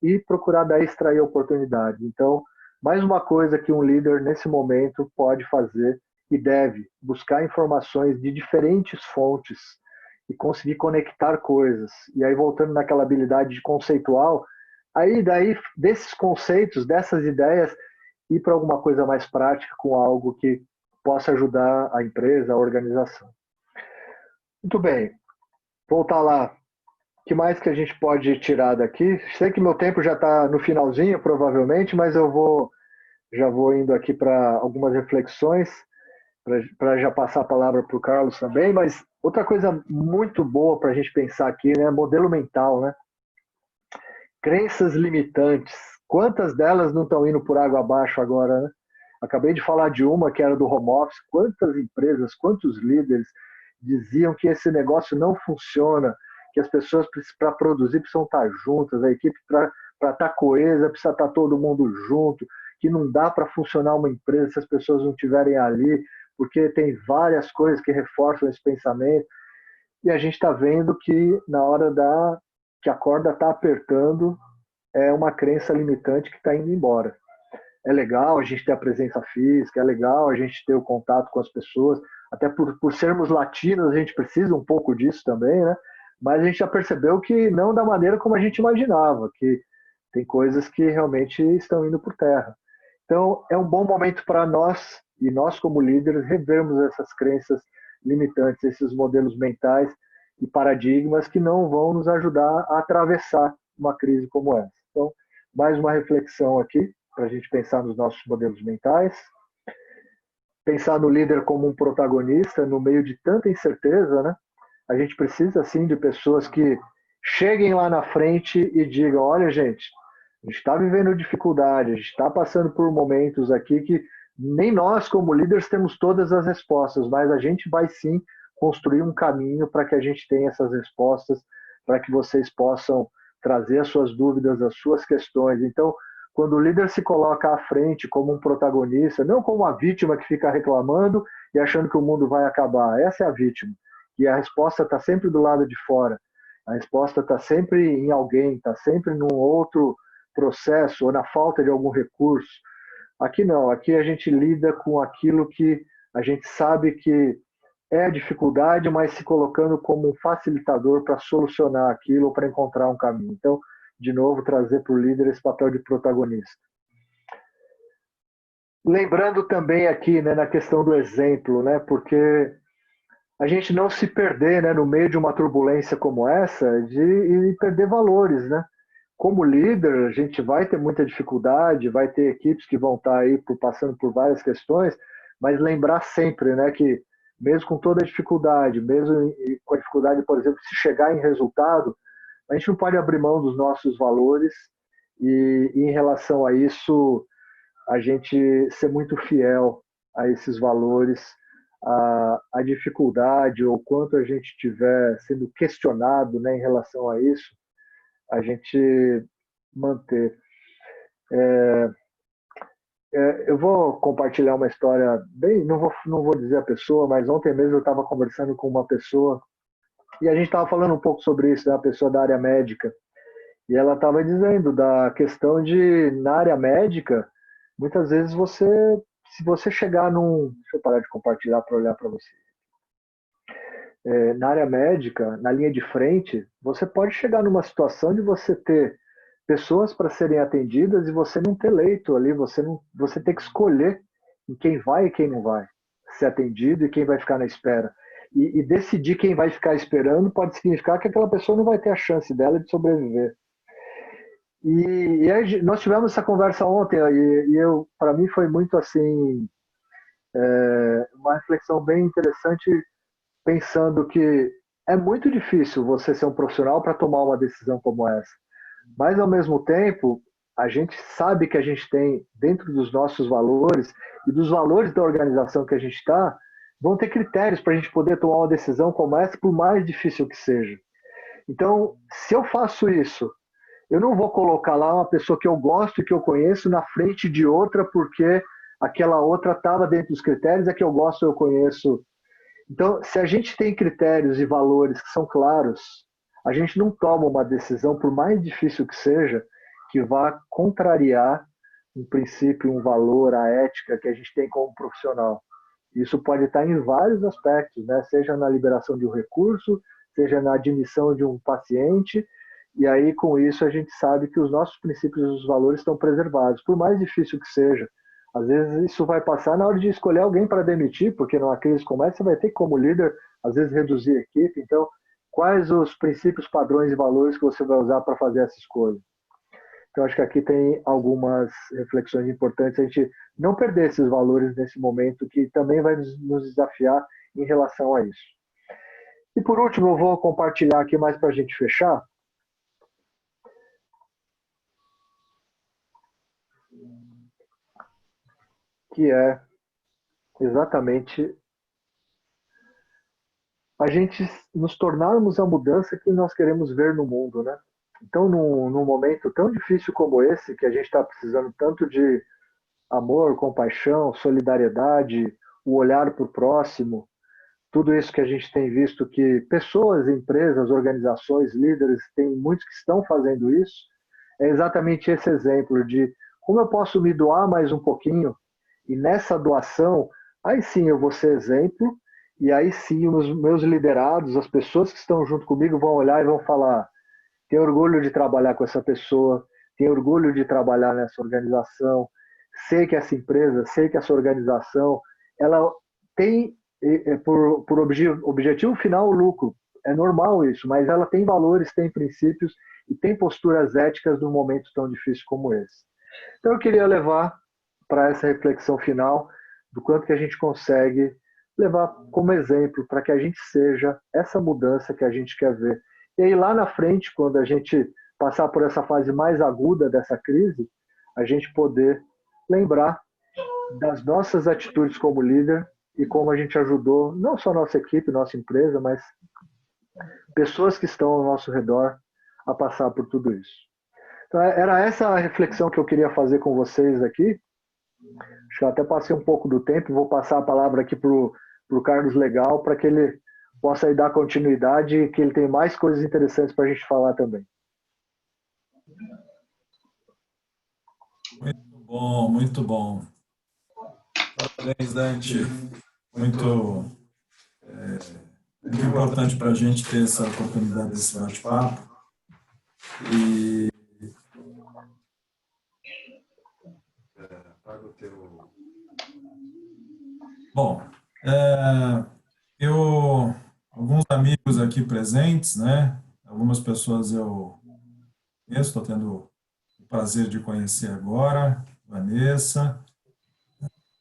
e procurar daí extrair oportunidade. Então, mais uma coisa que um líder nesse momento pode fazer e deve buscar informações de diferentes fontes e conseguir conectar coisas. E aí, voltando naquela habilidade de conceitual, aí daí desses conceitos, dessas ideias, ir para alguma coisa mais prática com algo que possa ajudar a empresa, a organização. Muito bem, voltar lá. O que mais que a gente pode tirar daqui? Sei que meu tempo já está no finalzinho, provavelmente, mas já vou indo aqui para algumas reflexões, para já passar a palavra para o Carlos também, mas outra coisa muito boa para a gente pensar aqui, né? Modelo mental, né? Crenças limitantes. Quantas delas não estão indo por água abaixo agora, né? Acabei de falar de uma que era do home office. Quantas empresas, quantos líderes diziam que esse negócio não funciona, que as pessoas para produzir precisam estar juntas, a equipe para estar coesa precisa estar todo mundo junto, que não dá para funcionar uma empresa se as pessoas não estiverem ali, porque tem várias coisas que reforçam esse pensamento. E a gente está vendo que na hora que a corda está apertando, é uma crença limitante que está indo embora. É legal a gente ter a presença física, é legal a gente ter o contato com as pessoas, até por sermos latinos a gente precisa um pouco disso também, né? Mas a gente já percebeu que não da maneira como a gente imaginava, que tem coisas que realmente estão indo por terra. Então, é um bom momento para nós, e nós como líderes, revermos essas crenças limitantes, esses modelos mentais e paradigmas que não vão nos ajudar a atravessar uma crise como essa. Então, mais uma reflexão aqui, para a gente pensar nos nossos modelos mentais, pensar no líder como um protagonista no meio de tanta incerteza, né? A gente precisa, sim, de pessoas que cheguem lá na frente e digam, olha, gente, a gente está vivendo dificuldade, a gente está passando por momentos aqui que nem nós, como líderes, temos todas as respostas, mas a gente vai, sim, construir um caminho para que a gente tenha essas respostas, para que vocês possam trazer as suas dúvidas, as suas questões. Então, quando o líder se coloca à frente como um protagonista, não como a vítima que fica reclamando e achando que o mundo vai acabar, essa é a vítima. E a resposta está sempre do lado de fora. A resposta está sempre em alguém, está sempre num outro processo ou na falta de algum recurso. Aqui não, aqui a gente lida com aquilo que a gente sabe que é a dificuldade, mas se colocando como um facilitador para solucionar aquilo ou para encontrar um caminho. Então, de novo, trazer para o líder esse papel de protagonista. Lembrando também aqui, né, na questão do exemplo, né, porque a gente não se perder, né, no meio de uma turbulência como essa, de perder valores, né? Como líder, a gente vai ter muita dificuldade, vai ter equipes que vão estar aí passando por várias questões, mas lembrar sempre, né, que mesmo com toda a dificuldade, mesmo com a dificuldade, por exemplo, de se chegar em resultado, a gente não pode abrir mão dos nossos valores e em relação a isso, a gente ser muito fiel a esses valores, a dificuldade ou quanto a gente estiver sendo questionado, né, em relação a isso, a gente manter. Eu vou compartilhar uma história bem, não vou dizer a pessoa, mas ontem mesmo eu estava conversando com uma pessoa e a gente estava falando um pouco sobre isso, né, uma pessoa da área médica, e ela estava dizendo da questão de, na área médica, muitas vezes se você chegar num... Deixa eu parar de compartilhar para olhar para você. Na área médica, na linha de frente, você pode chegar numa situação de você ter pessoas para serem atendidas e você não ter leito ali, você ter que escolher em quem vai e quem não vai ser atendido e quem vai ficar na espera. E decidir quem vai ficar esperando pode significar que aquela pessoa não vai ter a chance dela de sobreviver. E aí, nós tivemos essa conversa ontem para mim foi muito assim, uma reflexão bem interessante, pensando que é muito difícil você ser um profissional para tomar uma decisão como essa. Mas, ao mesmo tempo, a gente sabe que a gente tem, dentro dos nossos valores e dos valores da organização que a gente está, vão ter critérios para a gente poder tomar uma decisão como essa, por mais difícil que seja. Então, se eu faço isso, eu não vou colocar lá uma pessoa que eu gosto e que eu conheço na frente de outra porque aquela outra estava dentro dos critérios, a que eu gosto eu conheço. Então, se a gente tem critérios e valores que são claros, a gente não toma uma decisão, por mais difícil que seja, que vá contrariar um princípio, um valor, a ética que a gente tem como profissional. Isso pode estar em vários aspectos, né? Seja na liberação de um recurso, seja na admissão de um paciente, e aí com isso a gente sabe que os nossos princípios e os valores estão preservados, por mais difícil que seja. Às vezes isso vai passar na hora de escolher alguém para demitir, porque numa crise como essa você vai ter que, como líder, às vezes reduzir a equipe. Então, quais os princípios, padrões e valores que você vai usar para fazer essa escolha? Então, acho que aqui tem algumas reflexões importantes, a gente não perder esses valores nesse momento, que também vai nos desafiar em relação a isso. E por último, eu vou compartilhar aqui mais para a gente fechar, que é exatamente a gente nos tornarmos a mudança que nós queremos ver no mundo, né? Então, num momento tão difícil como esse, que a gente está precisando tanto de amor, compaixão, solidariedade, o olhar para o próximo, tudo isso que a gente tem visto que pessoas, empresas, organizações, líderes, tem muitos que estão fazendo isso, é exatamente esse exemplo de como eu posso me doar mais um pouquinho e nessa doação, aí sim eu vou ser exemplo e aí sim os meus liderados, as pessoas que estão junto comigo vão olhar e vão falar: tenho orgulho de trabalhar com essa pessoa, tenho orgulho de trabalhar nessa organização, sei que essa empresa, sei que essa organização, ela tem por objetivo final o lucro. É normal isso, mas ela tem valores, tem princípios e tem posturas éticas num momento tão difícil como esse. Então eu queria levar para essa reflexão final do quanto que a gente consegue levar como exemplo para que a gente seja essa mudança que a gente quer ver. E aí lá na frente, quando a gente passar por essa fase mais aguda dessa crise, a gente poder lembrar das nossas atitudes como líder e como a gente ajudou não só nossa equipe, nossa empresa, mas pessoas que estão ao nosso redor a passar por tudo isso. Então, era essa a reflexão que eu queria fazer com vocês aqui. Acho que eu até passei um pouco do tempo, vou passar a palavra aqui para o Carlos Legal, para que ele possa aí dar continuidade e que ele tem mais coisas interessantes para a gente falar também. Muito bom, muito bom. Parabéns, Dante. Muito importante para a gente ter essa oportunidade desse bate-papo. E bom, alguns amigos aqui presentes, né? Algumas pessoas eu conheço, estou tendo o prazer de conhecer agora, Vanessa,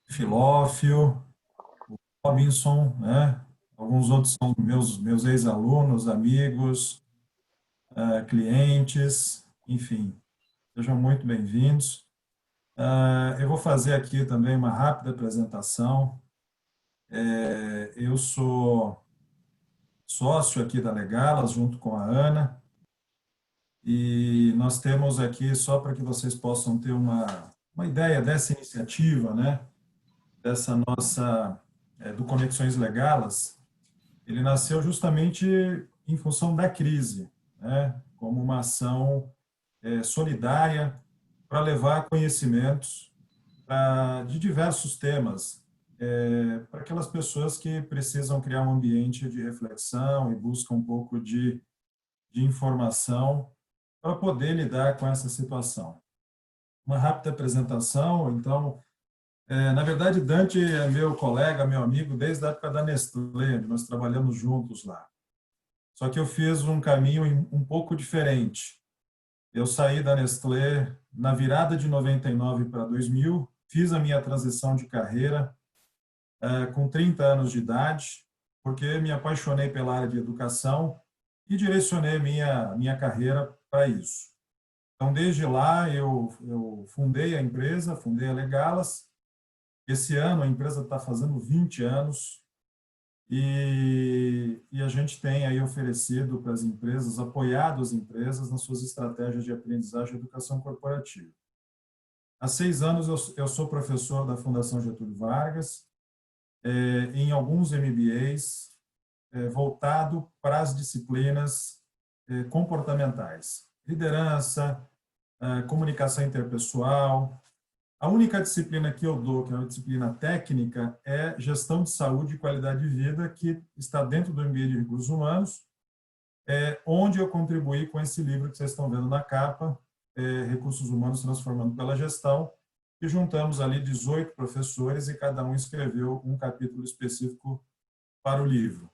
Filófio, Robinson, né? Alguns outros são meus ex-alunos, amigos, clientes, enfim, sejam muito bem-vindos. Eu vou fazer aqui também uma rápida apresentação. Eu sou sócio aqui da Legalas, junto com a Ana, e nós temos aqui, só para que vocês possam ter uma ideia dessa iniciativa, né? Dessa nossa, do Conexões Legalas, ele nasceu justamente em função da crise, né? Como uma ação solidária para levar conhecimentos de diversos temas, para aquelas pessoas que precisam criar um ambiente de reflexão e buscam um pouco de informação para poder lidar com essa situação. Uma rápida apresentação, então, na verdade, Dante é meu colega, meu amigo, desde a época da Nestlé, onde nós trabalhamos juntos lá. Só que eu fiz um caminho um pouco diferente. Eu saí da Nestlé na virada de 99 para 2000, fiz a minha transição de carreira com 30 anos de idade, porque me apaixonei pela área de educação e direcionei minha carreira para isso. Então, desde lá, eu fundei a empresa, fundei a Legalas. Esse ano, a empresa está fazendo 20 anos e a gente tem aí oferecido para as empresas, apoiado as empresas nas suas estratégias de aprendizagem e educação corporativa. Há 6 anos, eu sou professor da Fundação Getúlio Vargas, em alguns MBAs, voltado para as disciplinas comportamentais. Liderança, comunicação interpessoal. A única disciplina que eu dou, que é uma disciplina técnica, é gestão de saúde e qualidade de vida, que está dentro do MBA de Recursos Humanos, onde eu contribuí com esse livro que vocês estão vendo na capa, Recursos Humanos Transformando pela Gestão, e juntamos ali 18 professores e cada um escreveu um capítulo específico para o livro.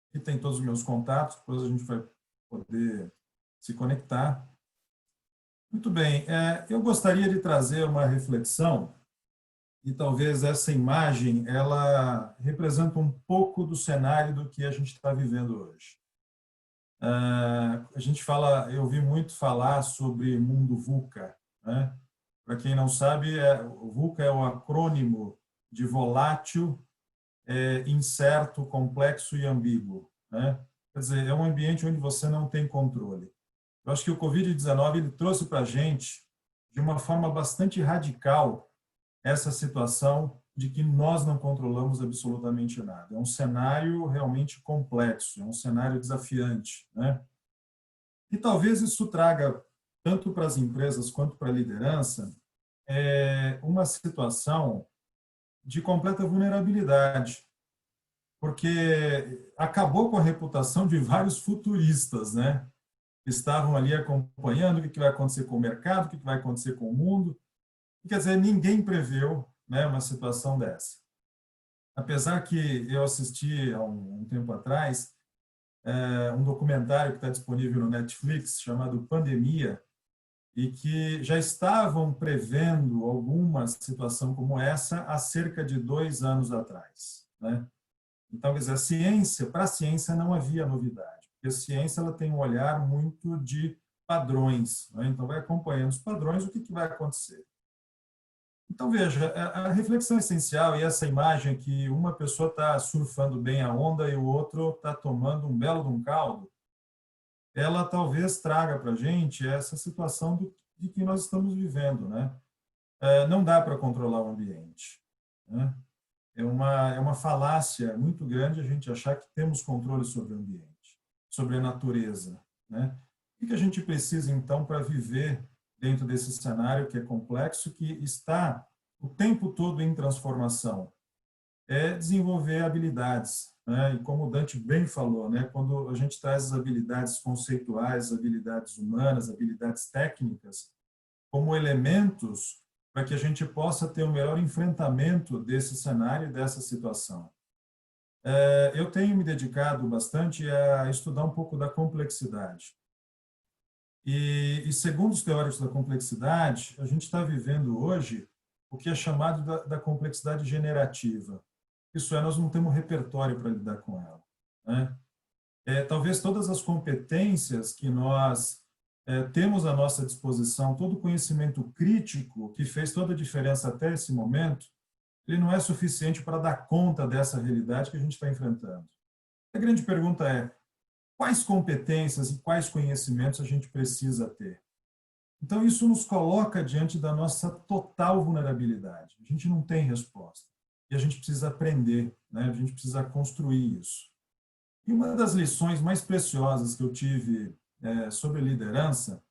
Aqui tem todos os meus contatos, depois a gente vai poder se conectar. Muito bem, eu gostaria de trazer uma reflexão, e talvez essa imagem, ela representa um pouco do cenário do que a gente está vivendo hoje. A gente fala, eu ouvi muito falar sobre mundo VUCA, né? Para quem não sabe, o VUCA é o acrônimo de volátil, incerto, complexo e ambíguo, né? Quer dizer, é um ambiente onde você não tem controle. Eu acho que o Covid-19 ele trouxe para a gente, de uma forma bastante radical, essa situação de que nós não controlamos absolutamente nada. É um cenário realmente complexo, é um cenário desafiante, né? E talvez isso traga, tanto para as empresas quanto para a liderança, uma situação de completa vulnerabilidade, porque acabou com a reputação de vários futuristas, né? Estavam ali acompanhando o que vai acontecer com o mercado, o que vai acontecer com o mundo. Quer dizer, ninguém preveu, né, uma situação dessa. Apesar que eu assisti há um tempo atrás um documentário que está disponível no Netflix chamado Pandemia, e que já estavam prevendo alguma situação como essa há cerca de 2 anos atrás, né? Então, quer dizer, para a ciência não havia novidade, porque a ciência ela tem um olhar muito de padrões, né? Então vai acompanhando os padrões, o que vai acontecer. Então, veja, a reflexão essencial, e essa imagem que uma pessoa está surfando bem a onda e o outro está tomando um belo de um caldo, ela talvez traga para a gente essa situação de que nós estamos vivendo, né? Não dá para controlar o ambiente, né? É uma falácia muito grande a gente achar que temos controle sobre o ambiente, sobre a natureza, né? O que a gente precisa, então, para viver dentro desse cenário que é complexo, que está o tempo todo em transformação? É desenvolver habilidades, né? E como o Dante bem falou, né? Quando a gente traz as habilidades conceituais, habilidades humanas, habilidades técnicas, como elementos para que a gente possa ter um melhor enfrentamento desse cenário e dessa situação. Eu tenho me dedicado bastante a estudar um pouco da complexidade. E segundo os teóricos da complexidade, a gente está vivendo hoje o que é chamado da complexidade generativa. Isso é, nós não temos repertório para lidar com ela, né? Talvez todas as competências que nós temos à nossa disposição, todo o conhecimento crítico que fez toda a diferença até esse momento, ele não é suficiente para dar conta dessa realidade que a gente está enfrentando. A grande pergunta é, quais competências e quais conhecimentos a gente precisa ter? Então, isso nos coloca diante da nossa total vulnerabilidade. A gente não tem resposta. E a gente precisa aprender, né? A gente precisa construir isso. E uma das lições mais preciosas que eu tive sobre liderança,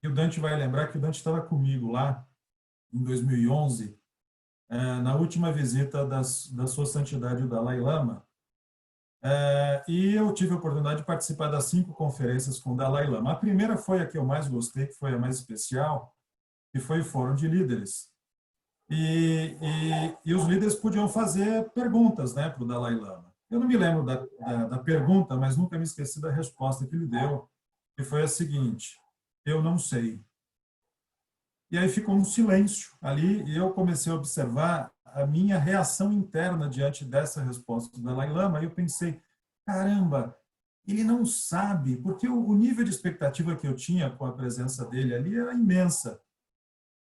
e o Dante vai lembrar que o Dante estava comigo lá, em 2011, na última visita da Sua Santidade o Dalai Lama, e eu tive a oportunidade de participar das 5 conferências com o Dalai Lama. A primeira foi a que eu mais gostei, que foi a mais especial, que foi o Fórum de Líderes. E os líderes podiam fazer perguntas, né, para o Dalai Lama. Eu não me lembro da pergunta, mas nunca me esqueci da resposta que ele deu, que foi a seguinte: eu não sei. E aí ficou um silêncio ali, e eu comecei a observar a minha reação interna diante dessa resposta do Dalai Lama, e eu pensei, caramba, ele não sabe, porque o nível de expectativa que eu tinha com a presença dele ali era imensa.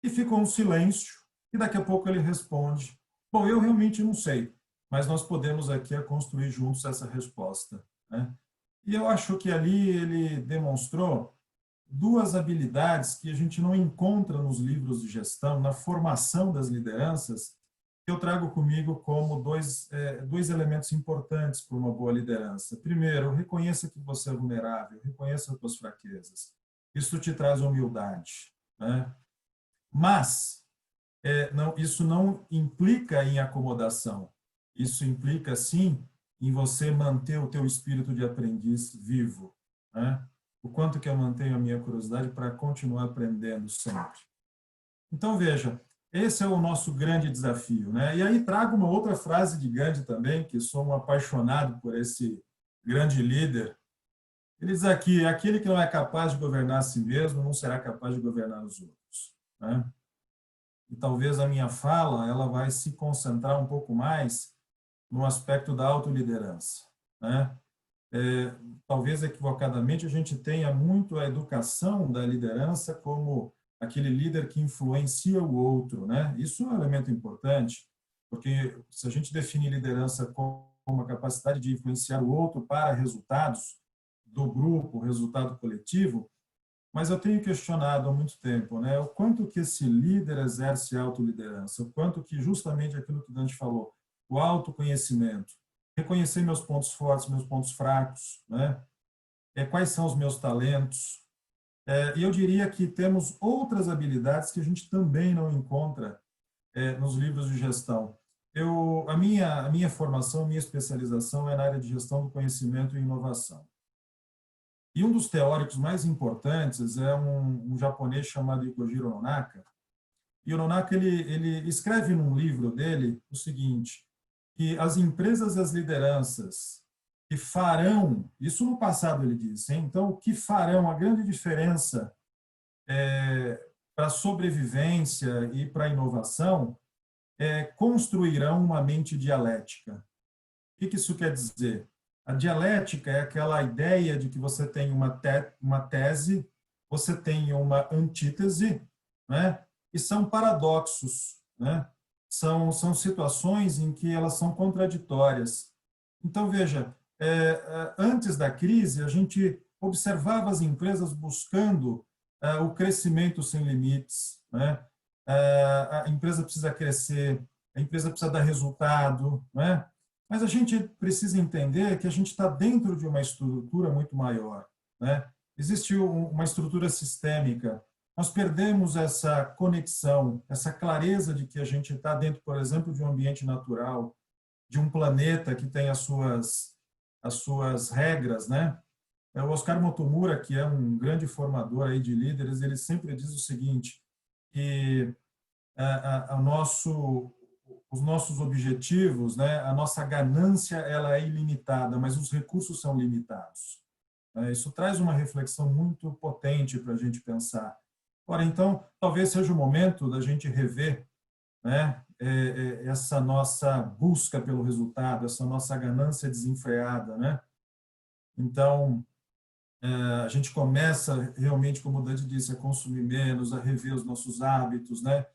E ficou um silêncio, e daqui a pouco ele responde, bom, eu realmente não sei, mas nós podemos aqui construir juntos essa resposta, né? E eu acho que ali ele demonstrou 2 habilidades que a gente não encontra nos livros de gestão, na formação das lideranças, que eu trago comigo como dois elementos importantes para uma boa liderança. Primeiro, reconheça que você é vulnerável, reconheça as suas fraquezas. Isso te traz humildade, né? Mas isso não implica em acomodação. Isso implica, sim, em você manter o teu espírito de aprendiz vivo, né? O quanto que eu mantenho a minha curiosidade para continuar aprendendo sempre. Então, veja, esse é o nosso grande desafio, né? E aí trago uma outra frase de Gandhi também, que sou um apaixonado por esse grande líder. Ele diz aqui, aquele que não é capaz de governar a si mesmo não será capaz de governar os outros, né? E talvez a minha fala ela vai se concentrar um pouco mais no aspecto da autoliderança, né? Talvez equivocadamente a gente tenha muito a educação da liderança como aquele líder que influencia o outro, né? Isso é um elemento importante, porque se a gente define liderança como uma capacidade de influenciar o outro para resultados do grupo, resultado coletivo, mas eu tenho questionado há muito tempo, né? O quanto que esse líder exerce autoliderança, o quanto que justamente aquilo que Dante falou, o autoconhecimento, reconhecer meus pontos fortes, meus pontos fracos, né? Quais são os meus talentos. E eu diria que temos outras habilidades que a gente também não encontra nos livros de gestão. A minha formação, a minha especialização é na área de gestão do conhecimento e inovação. E um dos teóricos mais importantes é um japonês chamado Yukojiro Nonaka. E o Nonaka ele escreve num livro dele o seguinte, que as empresas e as lideranças que farão, isso no passado ele disse, hein? Então, o que farão, a grande diferença para a sobrevivência e para a inovação, construirão uma mente dialética. O que isso quer dizer? A dialética é aquela ideia de que você tem uma tese, você tem uma antítese, né? E são paradoxos, né? São situações em que elas são contraditórias. Então, veja, antes da crise, a gente observava as empresas buscando o crescimento sem limites, né? A empresa precisa crescer, a empresa precisa dar resultado, né? Mas a gente precisa entender que a gente está dentro de uma estrutura muito maior, né? Existe uma estrutura sistêmica. Nós perdemos essa conexão, essa clareza de que a gente está dentro, por exemplo, de um ambiente natural, de um planeta que tem as suas regras, né? O Oscar Motomura, que é um grande formador aí de líderes, ele sempre diz o seguinte, que os nossos objetivos, né, a nossa ganância ela é ilimitada, mas os recursos são limitados. Isso traz uma reflexão muito potente para a gente pensar. Ora, então, talvez seja o momento da gente rever, né, essa nossa busca pelo resultado, essa nossa ganância desenfreada, né? Então, a gente começa realmente, como o Dante disse, a consumir menos, a rever os nossos hábitos, né?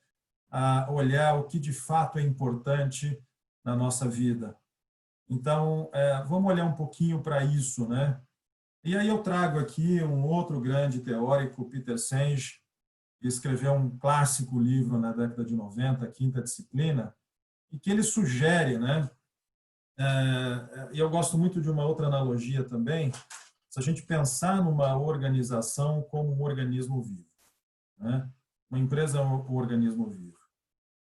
A olhar o que de fato é importante na nossa vida. Então, vamos olhar um pouquinho para isso, né? E aí eu trago aqui um outro grande teórico, Peter Senge, que escreveu um clássico livro na década de 90, a Quinta Disciplina, e que ele sugere, né? E eu gosto muito de uma outra analogia também, se a gente pensar numa organização como um organismo vivo, né? Uma empresa é um organismo vivo.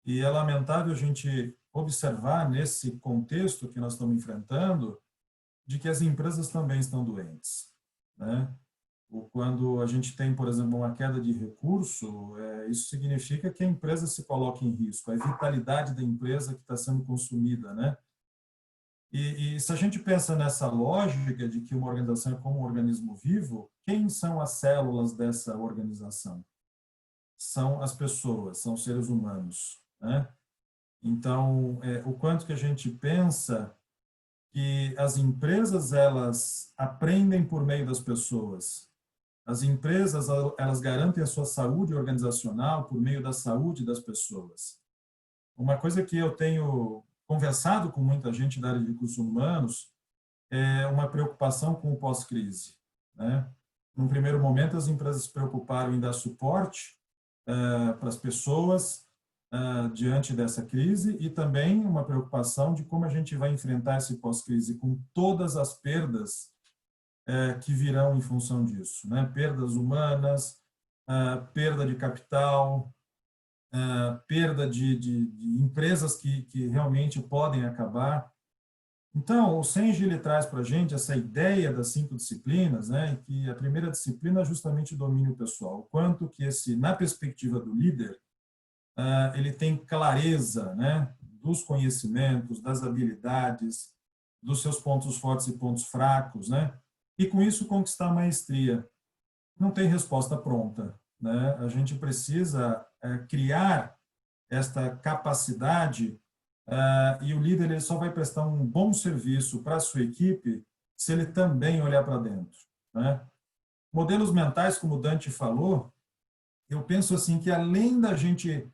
E é lamentável a gente observar nesse contexto que nós estamos enfrentando de que as empresas também estão doentes, né? Ou quando a gente tem, por exemplo, uma queda de recurso, isso significa que a empresa se coloca em risco, a vitalidade da empresa que está sendo consumida, né? E se a gente pensa nessa lógica de que uma organização é como um organismo vivo, quem são as células dessa organização? São as pessoas, são os seres humanos, né? Então, o quanto que a gente pensa que as empresas, elas aprendem por meio das pessoas. As empresas, elas garantem a sua saúde organizacional por meio da saúde das pessoas. Uma coisa que eu tenho conversado com muita gente da área de recursos humanos é uma preocupação com o pós-crise, né? Num primeiro momento, as empresas se preocuparam em dar suporte para as pessoas diante dessa crise e também uma preocupação de como a gente vai enfrentar esse pós-crise com todas as perdas que virão em função disso, né? Perdas humanas, perda de capital, perda de empresas que realmente podem acabar. Então, o Senge ele traz para a gente essa ideia das 5 disciplinas, né? Que a primeira disciplina é justamente o domínio pessoal, o quanto que na perspectiva do líder, ele tem clareza, né? Dos conhecimentos, das habilidades, dos seus pontos fortes e pontos fracos, né? E com isso conquistar a maestria. Não tem resposta pronta, né? A gente precisa criar esta capacidade e o líder ele só vai prestar um bom serviço para a sua equipe se ele também olhar para dentro, né? Modelos mentais, como o Dante falou, eu penso assim que além da gente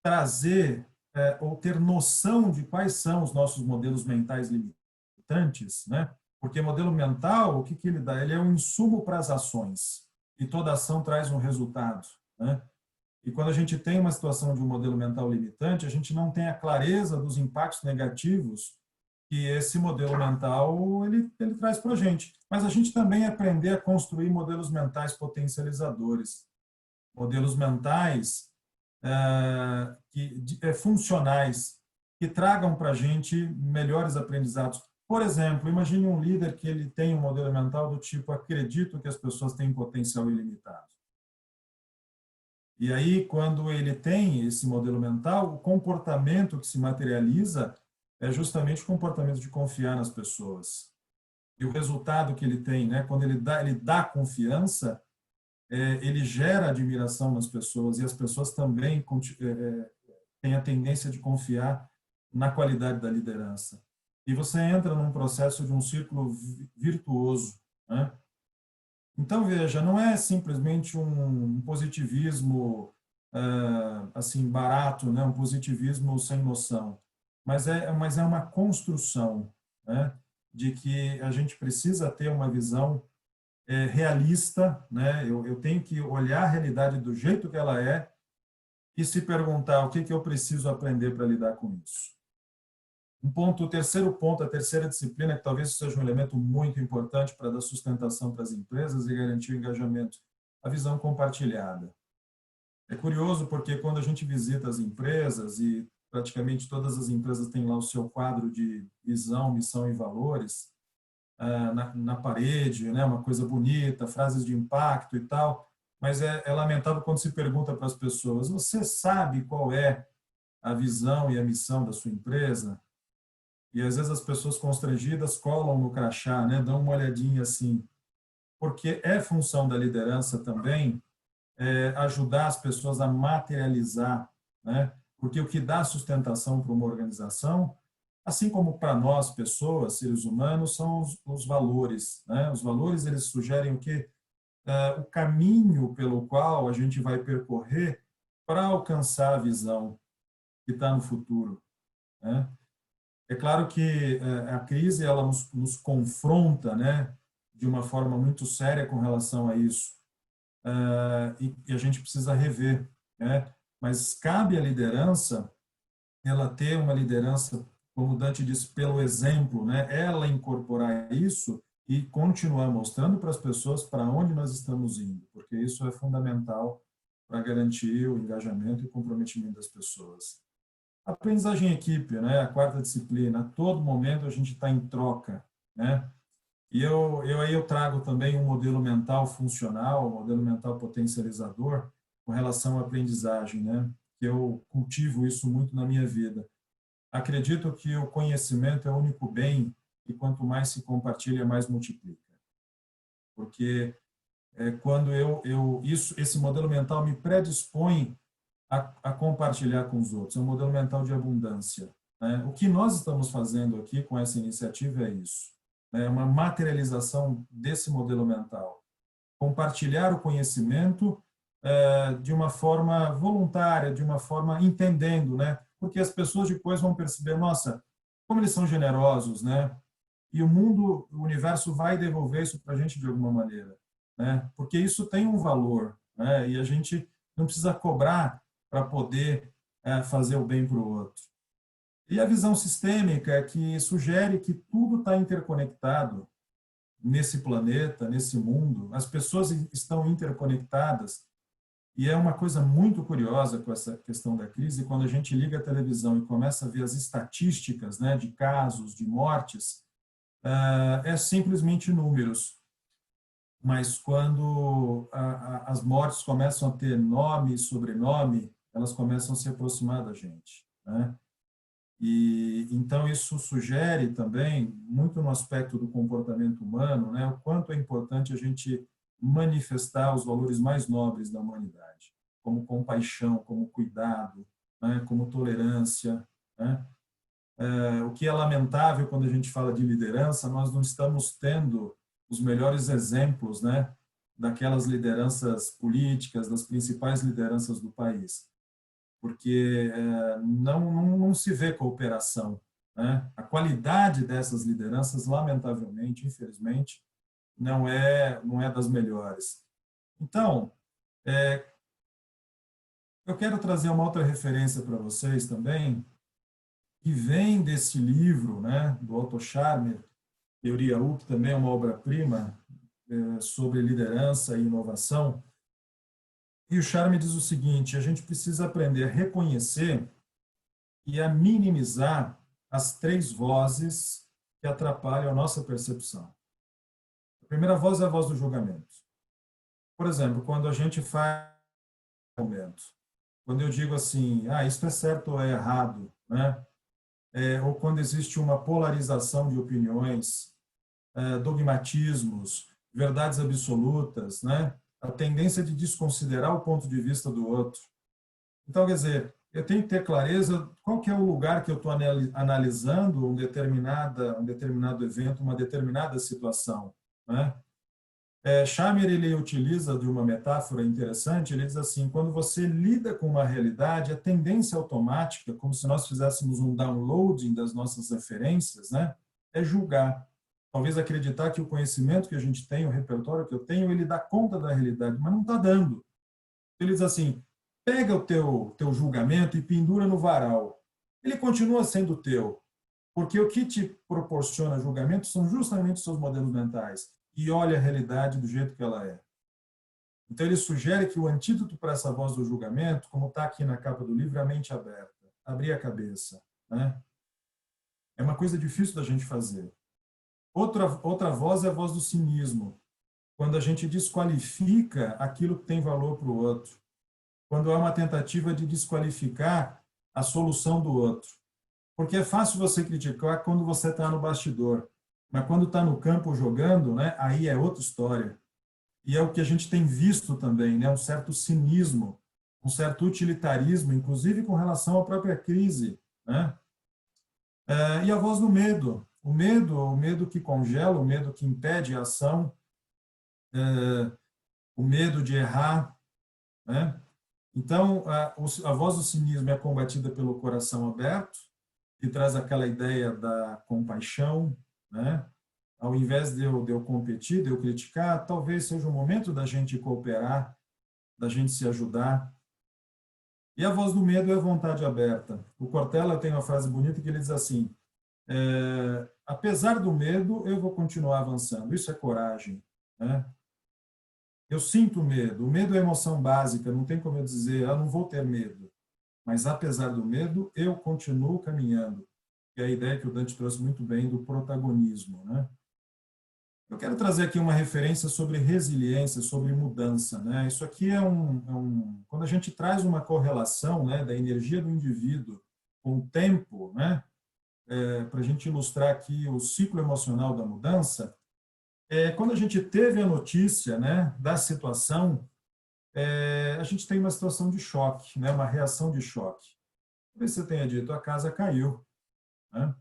trazer ou ter noção de quais são os nossos modelos mentais limitantes, né? Porque modelo mental, o que ele dá? Ele é um insumo para as ações e toda ação traz um resultado, né? E quando a gente tem uma situação de um modelo mental limitante, a gente não tem a clareza dos impactos negativos que esse modelo mental ele traz para a gente. Mas a gente também aprender a construir modelos mentais potencializadores, modelos mentais funcionais, que tragam para a gente melhores aprendizados. Por exemplo, imagine um líder que ele tem um modelo mental do tipo: acredito que as pessoas têm potencial ilimitado. E aí, quando ele tem esse modelo mental, o comportamento que se materializa é justamente o comportamento de confiar nas pessoas. E o resultado que ele tem, né, quando ele dá confiança, ele gera admiração nas pessoas, e as pessoas também têm a tendência de confiar na qualidade da liderança. E você entra num processo de um círculo virtuoso, né? Então, veja, não é simplesmente um positivismo assim barato, né? Um positivismo sem noção, mas é uma construção, né? De que a gente precisa ter uma visão realista, né? Eu tenho que olhar a realidade do jeito que ela é e se perguntar o que eu preciso aprender para lidar com isso. O terceiro ponto, a terceira disciplina, que talvez seja um elemento muito importante para dar sustentação para as empresas e garantir o engajamento, a visão compartilhada. É curioso porque quando a gente visita as empresas, e praticamente todas as empresas têm lá o seu quadro de visão, missão e valores, na parede, né, uma coisa bonita, frases de impacto e tal, mas é lamentável quando se pergunta para as pessoas: você sabe qual é a visão e a missão da sua empresa? E às vezes as pessoas constrangidas colam no crachá, né, dão uma olhadinha assim, porque é função da liderança também ajudar as pessoas a materializar, né? Porque o que dá sustentação para uma organização, assim como para nós, pessoas, seres humanos, são os valores, né? Os valores, eles sugerem o quê? O caminho pelo qual a gente vai percorrer para alcançar a visão que está no futuro, né? É claro que a crise ela nos confronta, né, de uma forma muito séria com relação a isso, e a gente precisa rever, né? Mas cabe à liderança ela ter uma liderança, como Dante disse, pelo exemplo, né? Ela incorporar isso e continuar mostrando para as pessoas para onde nós estamos indo, porque isso é fundamental para garantir o engajamento e o comprometimento das pessoas. Aprendizagem em equipe, né? A quarta disciplina. A todo momento a gente está em troca, né? E eu trago também um modelo mental funcional, um modelo mental potencializador com relação à aprendizagem, né? Que eu cultivo isso muito na minha vida. Acredito que o conhecimento é o único bem e quanto mais se compartilha, mais multiplica. Porque quando esse modelo mental me predispõe a compartilhar com os outros, é um modelo mental de abundância, né? O que nós estamos fazendo aqui com essa iniciativa é isso, né? Uma materialização desse modelo mental. Compartilhar o conhecimento de uma forma voluntária, de uma forma entendendo, né? Porque as pessoas depois vão perceber, nossa, como eles são generosos, né? E o mundo, o universo vai devolver isso para a gente de alguma maneira, né? Porque isso tem um valor, né? E a gente não precisa cobrar para poder fazer o bem para o outro. E a visão sistêmica é que sugere que tudo está interconectado nesse planeta, nesse mundo. As pessoas estão interconectadas. E é uma coisa muito curiosa com essa questão da crise, quando a gente liga a televisão e começa a ver as estatísticas, né, de casos, de mortes, é simplesmente números. Mas quando as mortes começam a ter nome e sobrenome, elas começam a se aproximar da gente, né? E então isso sugere também, muito no aspecto do comportamento humano, né, o quanto é importante a gente manifestar os valores mais nobres da humanidade, como compaixão, como cuidado, né, como tolerância, né? O que é lamentável quando a gente fala de liderança, nós não estamos tendo os melhores exemplos, né, daquelas lideranças políticas, das principais lideranças do país, porque não se vê cooperação, né? A qualidade dessas lideranças, lamentavelmente, infelizmente, não é das melhores. Então, eu quero trazer uma outra referência para vocês também, que vem desse livro, né, do Otto Scharmer, Teoria U, que também é uma obra-prima sobre liderança e inovação. E o Scharmer diz o seguinte: a gente precisa aprender a reconhecer e a minimizar as 3 vozes que atrapalham a nossa percepção. A primeira voz é a voz do julgamento. Por exemplo, quando a gente faz um momento, quando eu digo assim, isso é certo ou é errado, né? Ou quando existe uma polarização de opiniões, dogmatismos, verdades absolutas, né? A tendência de desconsiderar o ponto de vista do outro. Então, quer dizer, eu tenho que ter clareza qual que é o lugar que eu estou analisando um determinado evento, uma determinada situação, né? Scharmer, ele utiliza de uma metáfora interessante, ele diz assim: quando você lida com uma realidade, a tendência automática, como se nós fizéssemos um downloading das nossas referências, né, é julgar. Talvez acreditar que o conhecimento que a gente tem, o repertório que eu tenho, ele dá conta da realidade, mas não está dando. Ele diz assim: pega o teu julgamento e pendura no varal. Ele continua sendo teu, porque o que te proporciona julgamento são justamente os seus modelos mentais. E olha a realidade do jeito que ela é. Então, ele sugere que o antídoto para essa voz do julgamento, como está aqui na capa do livro, é a mente aberta, abrir a cabeça, né? É uma coisa difícil da gente fazer. Outra voz é a voz do cinismo, quando a gente desqualifica aquilo que tem valor para o outro, quando há uma tentativa de desqualificar a solução do outro. Porque é fácil você criticar quando você está no bastidor, mas quando está no campo jogando, né, aí é outra história. E é o que a gente tem visto também, né, um certo cinismo, um certo utilitarismo, inclusive com relação à própria crise, né? E a voz do medo, o medo que congela, o medo que impede a ação, o medo de errar, né? Então, a voz do cinismo é combatida pelo coração aberto, que traz aquela ideia da compaixão, né? Ao invés de eu competir, de eu criticar, talvez seja o momento da gente cooperar, da gente se ajudar. E a voz do medo é a vontade aberta. O Cortella tem uma frase bonita que ele diz assim: apesar do medo, eu vou continuar avançando. Isso é coragem, né? eu sinto medo. O medo é emoção básica, não tem como eu dizer, eu não vou ter medo. Mas, apesar do medo, eu continuo caminhando. E a ideia que o Dante trouxe muito bem do protagonismo, né? Eu quero trazer aqui uma referência sobre resiliência, sobre mudança, né? Isso aqui quando a gente traz uma correlação, né, da energia do indivíduo com o tempo, né, para a gente ilustrar aqui o ciclo emocional da mudança, quando a gente teve a notícia, né, da situação, a gente tem uma situação de choque, né, uma reação de choque. Talvez você tenha dito, a casa caiu, né?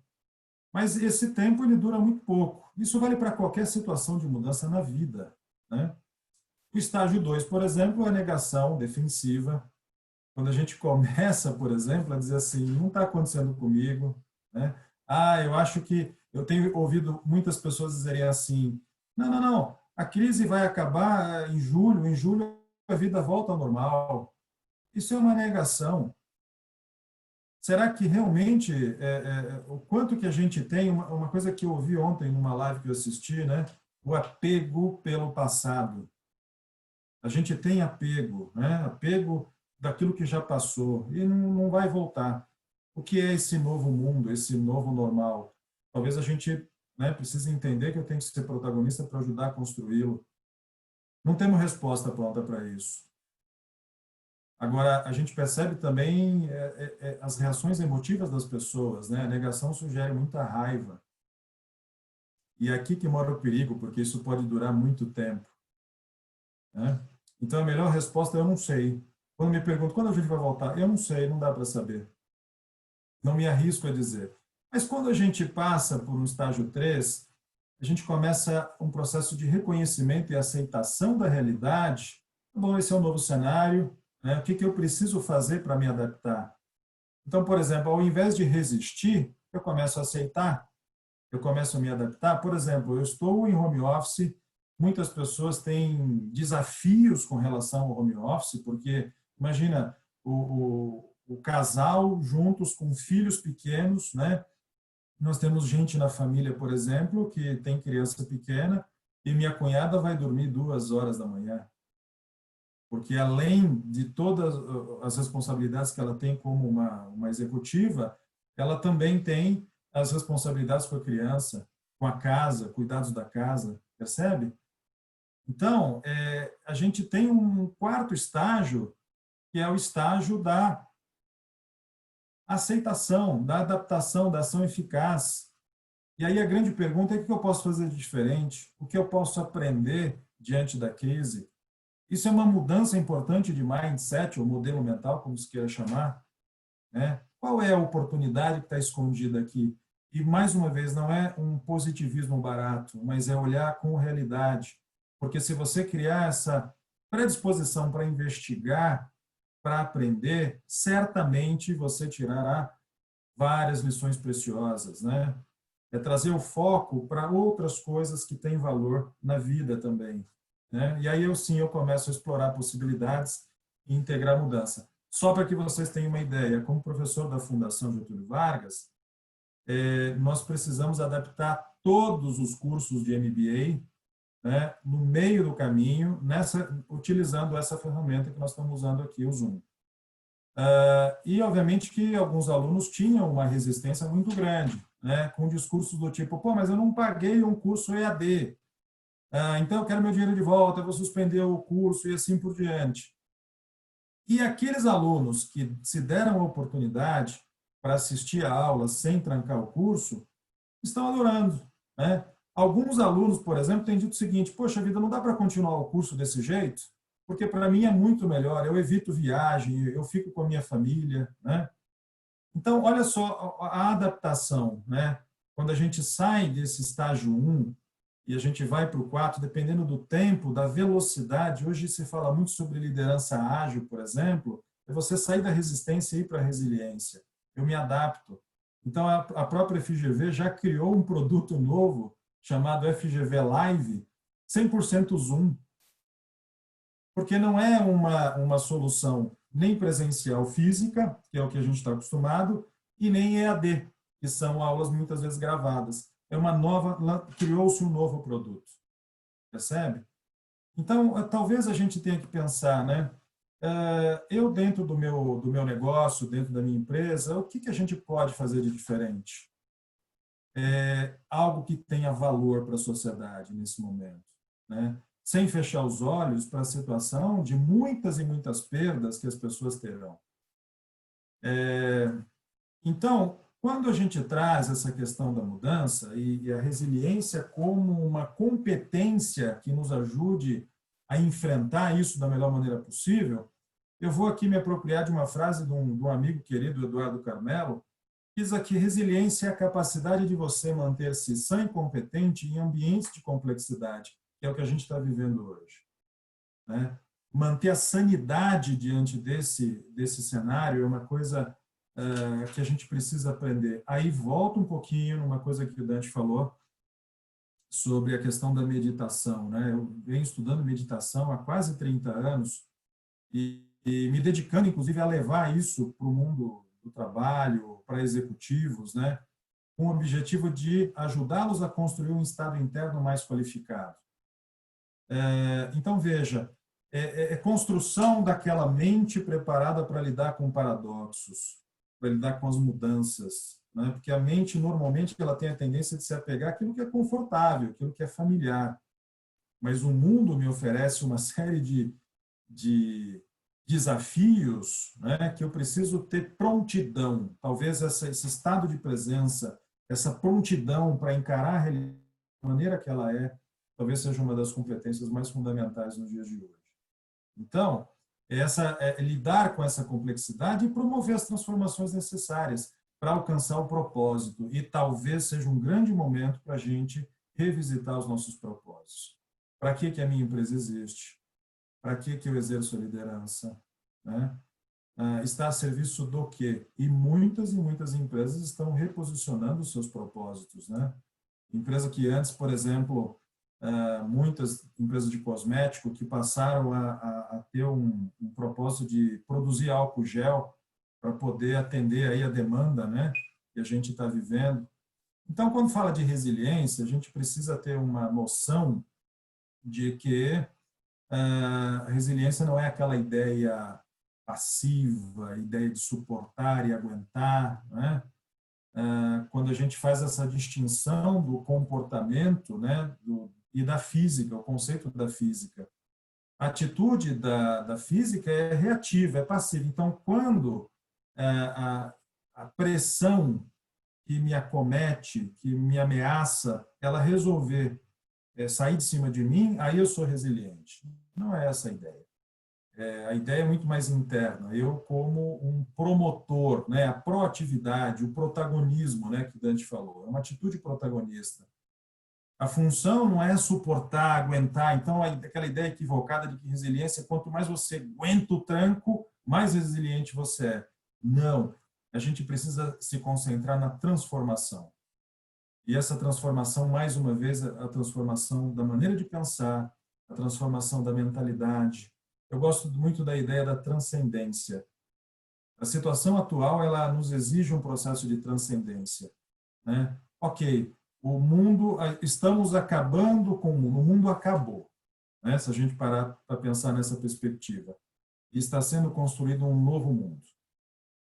Mas esse tempo ele dura muito pouco. Isso vale para qualquer situação de mudança na vida, né? O estágio 2, por exemplo, é a negação defensiva. Quando a gente começa, por exemplo, a dizer assim, não está acontecendo comigo, né? Eu acho que eu tenho ouvido muitas pessoas dizerem assim, não, a crise vai acabar em julho a vida volta ao normal. Isso é uma negação. Será que realmente, o quanto que a gente tem, uma coisa que eu ouvi ontem numa live que eu assisti, né? O apego pelo passado. A gente tem apego, né? Apego daquilo que já passou e não vai voltar. O que é esse novo mundo, esse novo normal? Talvez a gente, né, precise entender que eu tenho que ser protagonista para ajudar a construí-lo. Não temos resposta pronta para isso. Agora, a gente percebe também as reações emotivas das pessoas, né? A negação sugere muita raiva. E é aqui que mora o perigo, porque isso pode durar muito tempo, né? Então, a melhor resposta é eu não sei. Quando me perguntam, quando a gente vai voltar? Eu não sei, não dá para saber. Não me arrisco a dizer. Mas quando a gente passa por um estágio 3, a gente começa um processo de reconhecimento e aceitação da realidade. Bom, esse é um novo cenário, né? O que eu preciso fazer para me adaptar? Então, por exemplo, ao invés de resistir, eu começo a aceitar, eu começo a me adaptar. Por exemplo, eu estou em home office, muitas pessoas têm desafios com relação ao home office, porque, imagina, o casal juntos com filhos pequenos, né? Nós temos gente na família, por exemplo, que tem criança pequena e minha cunhada vai dormir 2 horas da manhã. Porque além de todas as responsabilidades que ela tem como uma executiva, ela também tem as responsabilidades com a criança, com a casa, cuidados da casa, percebe? Então, a gente tem um quarto estágio, que é o estágio da aceitação, da adaptação, da ação eficaz. E aí a grande pergunta é o que eu posso fazer de diferente? O que eu posso aprender diante da crise? Isso é uma mudança importante de mindset, ou modelo mental, como se queira chamar, né? Qual é a oportunidade que está escondida aqui? E, mais uma vez, não é um positivismo barato, mas é olhar com realidade. Porque se você criar essa predisposição para investigar, para aprender, certamente você tirará várias lições preciosas, né? É trazer o foco para outras coisas que têm valor na vida também, né? E aí eu começo a explorar possibilidades e integrar mudança. Só para que vocês tenham uma ideia, como professor da Fundação Getúlio Vargas, nós precisamos adaptar todos os cursos de MBA, né, no meio do caminho, utilizando essa ferramenta que nós estamos usando aqui, o Zoom. E, obviamente, que alguns alunos tinham uma resistência muito grande, né, com discursos do tipo, pô, mas eu não paguei um curso EAD, então eu quero meu dinheiro de volta, eu vou suspender o curso e assim por diante. E aqueles alunos que se deram a oportunidade para assistir a aula sem trancar o curso, estão adorando, né? Alguns alunos, por exemplo, têm dito o seguinte, poxa vida, não dá para continuar o curso desse jeito? Porque para mim é muito melhor, eu evito viagem, eu fico com a minha família, né? Então, olha só a adaptação, né? Quando a gente sai desse estágio 1 e a gente vai para o 4, dependendo do tempo, da velocidade, hoje se fala muito sobre liderança ágil, por exemplo, é você sair da resistência e ir para a resiliência. Eu me adapto. Então, a própria FGV já criou um produto novo chamado FGV Live, 100% Zoom, porque não é uma solução nem presencial física, que é o que a gente está acostumado, e nem EAD, que são aulas muitas vezes gravadas. Criou-se um novo produto, percebe? Então, talvez a gente tenha que pensar, né? Eu, dentro do meu negócio, dentro da minha empresa, o que a gente pode fazer de diferente? Algo que tenha valor para a sociedade nesse momento, né? Sem fechar os olhos para a situação de muitas e muitas perdas que as pessoas terão. Então, quando a gente traz essa questão da mudança e a resiliência como uma competência que nos ajude a enfrentar isso da melhor maneira possível, eu vou aqui me apropriar de uma frase de um amigo querido, Eduardo Carmelo, que diz aqui: resiliência é a capacidade de você manter-se sã e competente em ambientes de complexidade, que é o que a gente está vivendo hoje, né? Manter a sanidade diante desse cenário é uma coisa que a gente precisa aprender. Aí volta um pouquinho numa coisa que o Dante falou sobre a questão da meditação, né? Eu venho estudando meditação há quase 30 anos e me dedicando, inclusive, a levar isso para o mundo do trabalho, para executivos, né? Com o objetivo de ajudá-los a construir um estado interno mais qualificado. Então, veja, construção daquela mente preparada para lidar com paradoxos, para lidar com as mudanças, né? Porque a mente, normalmente, ela tem a tendência de se apegar àquilo que é confortável, aquilo que é familiar. Mas o mundo me oferece uma série de desafios, né, que eu preciso ter prontidão. Talvez esse estado de presença, essa prontidão para encarar a realidade da maneira que ela talvez seja uma das competências mais fundamentais nos dias de hoje. Então, lidar com essa complexidade e promover as transformações necessárias para alcançar o propósito. E talvez seja um grande momento para a gente revisitar os nossos propósitos. Para que a minha empresa existe? Para que eu exerço a liderança? Né? Está a serviço do quê? E muitas empresas estão reposicionando os seus propósitos. Né? Empresa que antes, por exemplo, muitas empresas de cosmético que passaram a ter um propósito de produzir álcool gel para poder atender aí a demanda, né, que a gente está vivendo. Então, quando fala de resiliência, a gente precisa ter uma noção de que a resiliência não é aquela ideia passiva, ideia de suportar e aguentar, né? Quando a gente faz essa distinção do comportamento, né, e da física, o conceito da física. A atitude da física é reativa, é passiva. Então, quando a pressão que me acomete, que me ameaça, ela resolver sair de cima de mim, aí eu sou resiliente. Não é essa a ideia. A ideia é muito mais interna. Eu, como um promotor, né, a proatividade, o protagonismo, né, que Dante falou, é uma atitude protagonista. A função não é suportar, aguentar. Então, aquela ideia equivocada de que resiliência, quanto mais você aguenta o tranco, mais resiliente você é. Não. A gente precisa se concentrar na transformação. E essa transformação, mais uma vez, a transformação da maneira de pensar, a transformação da mentalidade. Eu gosto muito da ideia da transcendência. A situação atual, ela nos exige um processo de transcendência, né? Ok, o mundo, estamos acabando com o mundo, o mundo acabou, né? Se a gente parar para pensar nessa perspectiva. E está sendo construído um novo mundo.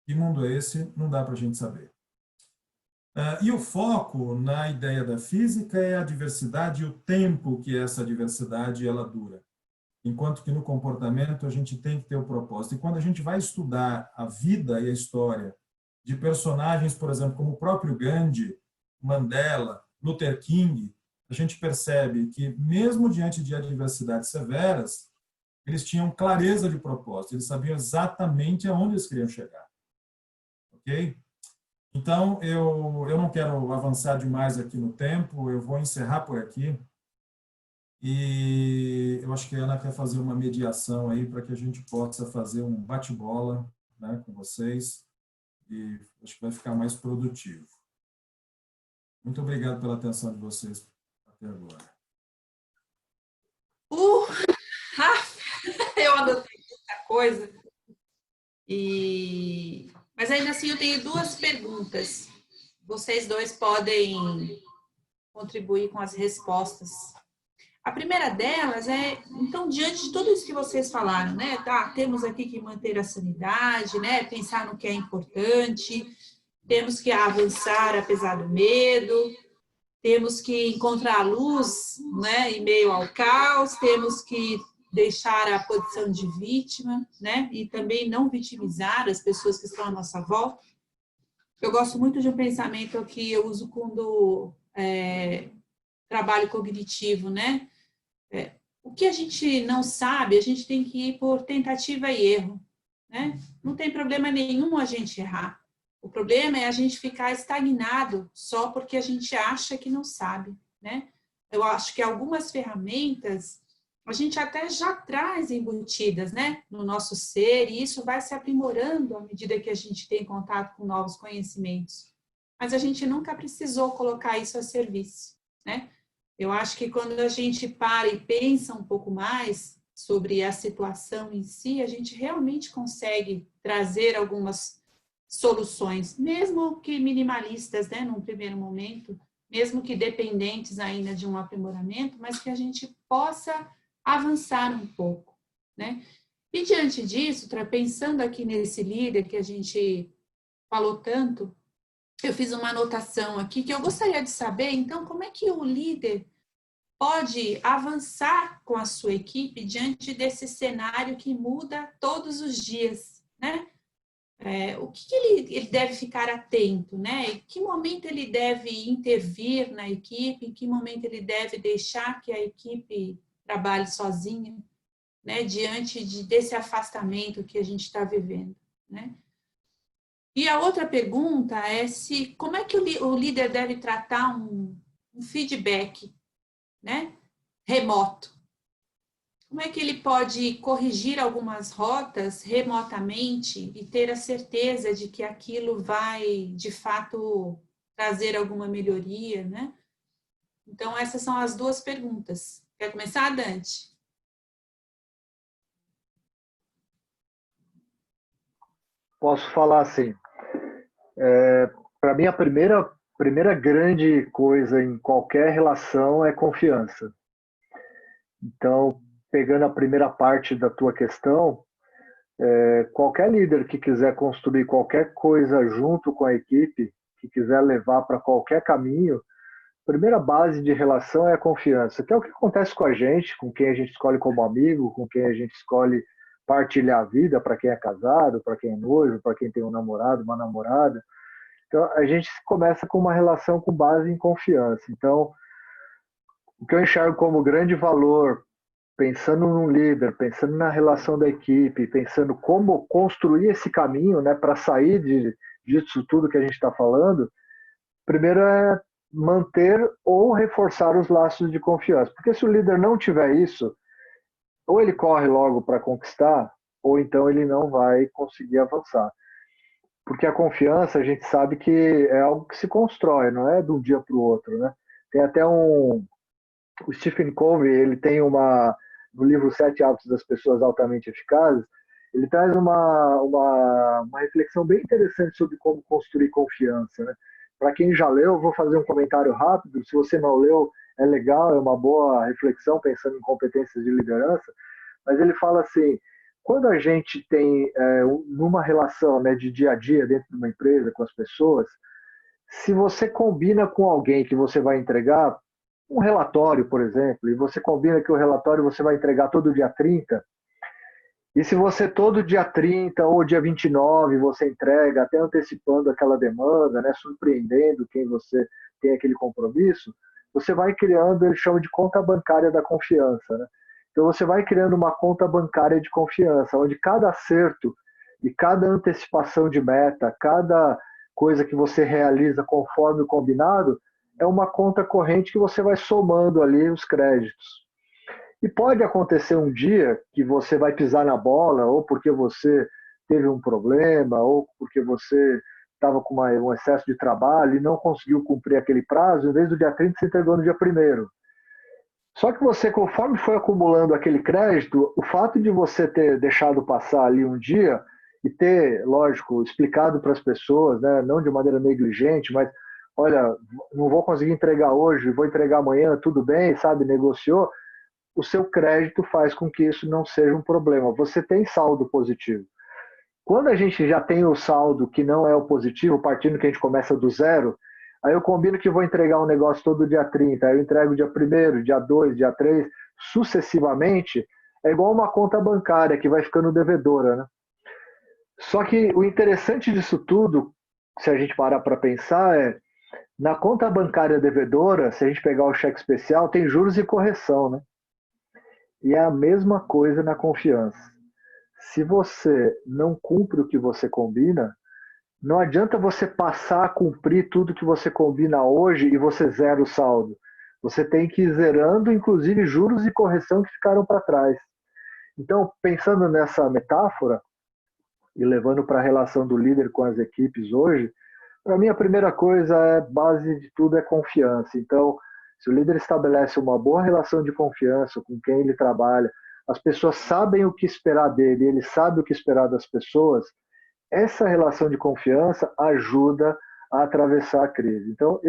Que mundo é esse? Não dá para a gente saber. E o foco na ideia da física é a diversidade e o tempo que essa diversidade ela dura. Enquanto que no comportamento a gente tem que ter o propósito. E quando a gente vai estudar a vida e a história de personagens, por exemplo, como o próprio Gandhi, Mandela, Luther King, a gente percebe que, mesmo diante de adversidades severas, eles tinham clareza de propósito, eles sabiam exatamente aonde eles queriam chegar. Ok? Então, eu não quero avançar demais aqui no tempo, eu vou encerrar por aqui. E eu acho que a Ana quer fazer uma mediação aí para que a gente possa fazer um bate-bola, né, com vocês, e acho que vai ficar mais produtivo. Muito obrigado pela atenção de vocês até agora. Eu anotei muita coisa. Mas ainda assim eu tenho duas perguntas. Vocês dois podem contribuir com as respostas. A primeira delas é, então, diante de tudo isso que vocês falaram, né? Tá, temos aqui que manter a sanidade, né? Pensar no que é importante, temos que avançar apesar do medo, temos que encontrar a luz, né, em meio ao caos, temos que deixar a posição de vítima, né, e também não vitimizar as pessoas que estão à nossa volta. Eu gosto muito de um pensamento que eu uso quando trabalho cognitivo, né? O que a gente não sabe, a gente tem que ir por tentativa e erro, né? Não tem problema nenhum a gente errar. O problema é a gente ficar estagnado só porque a gente acha que não sabe, né? Eu acho que algumas ferramentas a gente até já traz embutidas, né, no nosso ser, e isso vai se aprimorando à medida que a gente tem contato com novos conhecimentos. Mas a gente nunca precisou colocar isso a serviço, né? Eu acho que quando a gente para e pensa um pouco mais sobre a situação em si, a gente realmente consegue trazer algumas soluções, mesmo que minimalistas, né, num primeiro momento, mesmo que dependentes ainda de um aprimoramento, mas que a gente possa avançar um pouco, né? E diante disso, pensando aqui nesse líder que a gente falou tanto, eu fiz uma anotação aqui que eu gostaria de saber, então, como é que o líder pode avançar com a sua equipe diante desse cenário que muda todos os dias, né? O que ele deve ficar atento, né? Em que momento ele deve intervir na equipe, em que momento ele deve deixar que a equipe trabalhe sozinha, né? Diante desse afastamento que a gente está vivendo, né? E a outra pergunta é como é que o líder deve tratar um feedback, né? Remoto. Como é que ele pode corrigir algumas rotas remotamente e ter a certeza de que aquilo vai, de fato, trazer alguma melhoria, né? Então, essas são as duas perguntas. Quer começar, Dante? Posso falar assim. Para mim, a primeira grande coisa em qualquer relação é confiança. Então, pegando a primeira parte da tua questão, qualquer líder que quiser construir qualquer coisa junto com a equipe, que quiser levar para qualquer caminho, a primeira base de relação é a confiança, que é o que acontece com a gente, com quem a gente escolhe como amigo, com quem a gente escolhe partilhar a vida, para quem é casado, para quem é noivo, para quem tem um namorado, uma namorada. Então, a gente começa com uma relação com base em confiança. Então, o que eu enxergo como grande valor, pensando num líder, pensando na relação da equipe, pensando como construir esse caminho, né, para sair disso tudo que a gente está falando, primeiro é manter ou reforçar os laços de confiança. Porque se o líder não tiver isso, ou ele corre logo para conquistar, ou então ele não vai conseguir avançar. Porque a confiança, a gente sabe que é algo que se constrói, não é de um dia para o outro, né? Tem até o Stephen Covey, ele tem no livro Sete Hábitos das Pessoas Altamente Eficazes, ele traz uma reflexão bem interessante sobre como construir confiança, né? Para quem já leu, eu vou fazer um comentário rápido. Se você não leu, é legal, é uma boa reflexão pensando em competências de liderança. Mas ele fala assim: quando a gente tem numa relação, né, de dia a dia dentro de uma empresa com as pessoas, se você combina com alguém que você vai entregar um relatório, por exemplo, e você combina que o relatório você vai entregar todo dia 30, e se você todo dia 30 ou dia 29 você entrega, até antecipando aquela demanda, né, surpreendendo quem você tem aquele compromisso, você vai criando, eles chamam de conta bancária da confiança, né? Então você vai criando uma conta bancária de confiança, onde cada acerto e cada antecipação de meta, cada coisa que você realiza conforme o combinado, é uma conta corrente que você vai somando ali os créditos. E pode acontecer um dia que você vai pisar na bola, ou porque você teve um problema, ou porque você estava com um excesso de trabalho e não conseguiu cumprir aquele prazo, em vez do dia 30, você entregou no dia 1º. Só que você, conforme foi acumulando aquele crédito, o fato de você ter deixado passar ali um dia e ter, lógico, explicado para as pessoas, né, não de maneira negligente, mas, olha, não vou conseguir entregar hoje, vou entregar amanhã, tudo bem, sabe, negociou, o seu crédito faz com que isso não seja um problema. Você tem saldo positivo. Quando a gente já tem o saldo que não é o positivo, partindo que a gente começa do zero, aí eu combino que vou entregar um negócio todo dia 30, aí eu entrego dia 1º, dia 2, dia 3, sucessivamente, é igual uma conta bancária que vai ficando devedora, né? Só que o interessante disso tudo, se a gente parar para pensar, na conta bancária devedora, se a gente pegar o cheque especial, tem juros e correção, né? E é a mesma coisa na confiança. Se você não cumpre o que você combina, não adianta você passar a cumprir tudo que você combina hoje e você zera o saldo. Você tem que ir zerando, inclusive, juros e correção que ficaram para trás. Então, pensando nessa metáfora e levando para a relação do líder com as equipes hoje, para mim a primeira coisa base de tudo é confiança. Então, se o líder estabelece uma boa relação de confiança com quem ele trabalha, as pessoas sabem o que esperar dele, ele sabe o que esperar das pessoas, essa relação de confiança ajuda a atravessar a crise. Então,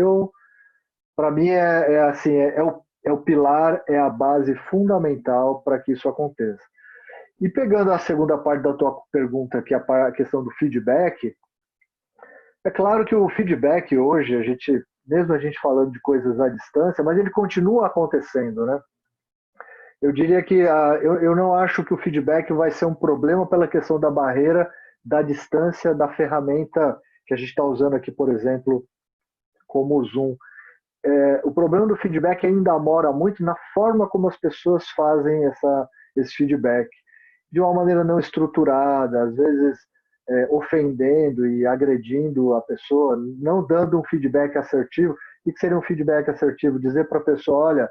para mim, assim, é o pilar, é a base fundamental para que isso aconteça. E pegando a segunda parte da tua pergunta, que é a questão do feedback, é claro que o feedback hoje, mesmo a gente falando de coisas à distância, mas ele continua acontecendo, né? Eu diria que eu não acho que o feedback vai ser um problema pela questão da barreira, da distância, da ferramenta que a gente está usando aqui, por exemplo, como o Zoom. O problema do feedback ainda mora muito na forma como as pessoas fazem esse feedback. De uma maneira não estruturada, às vezes ofendendo e agredindo a pessoa, não dando um feedback assertivo. O que seria um feedback assertivo? Dizer para a pessoa, olha,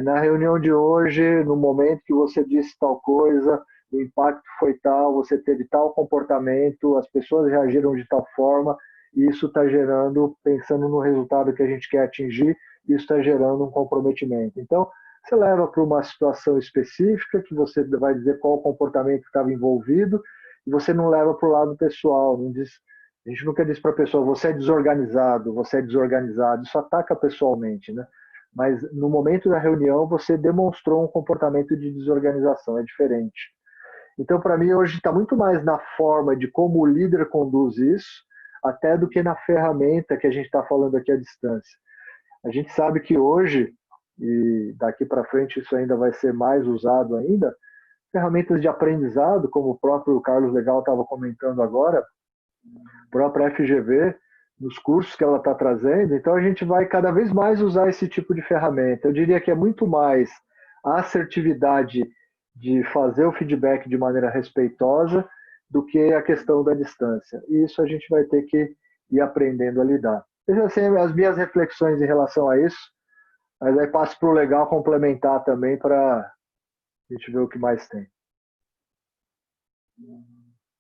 na reunião de hoje, no momento que você disse tal coisa, o impacto foi tal, você teve tal comportamento, as pessoas reagiram de tal forma, e isso está gerando, pensando no resultado que a gente quer atingir, isso está gerando um comprometimento. Então, você leva para uma situação específica, que você vai dizer qual o comportamento que estava envolvido, e você não leva para o lado pessoal. A gente nunca diz para a pessoa, você é desorganizado, isso ataca pessoalmente, né? Mas no momento da reunião você demonstrou um comportamento de desorganização, é diferente. Então, para mim, hoje está muito mais na forma de como o líder conduz isso, até do que na ferramenta que a gente está falando aqui à distância. A gente sabe que hoje, e daqui para frente isso ainda vai ser mais usado ainda, ferramentas de aprendizado, como o próprio Carlos Legal estava comentando agora, a própria FGV, nos cursos que ela está trazendo, então a gente vai cada vez mais usar esse tipo de ferramenta. Eu diria que é muito mais a assertividade de fazer o feedback de maneira respeitosa do que a questão da distância. E isso a gente vai ter que ir aprendendo a lidar. Essas são as minhas reflexões em relação a isso, mas aí passo para o Legal complementar também para a gente ver o que mais tem.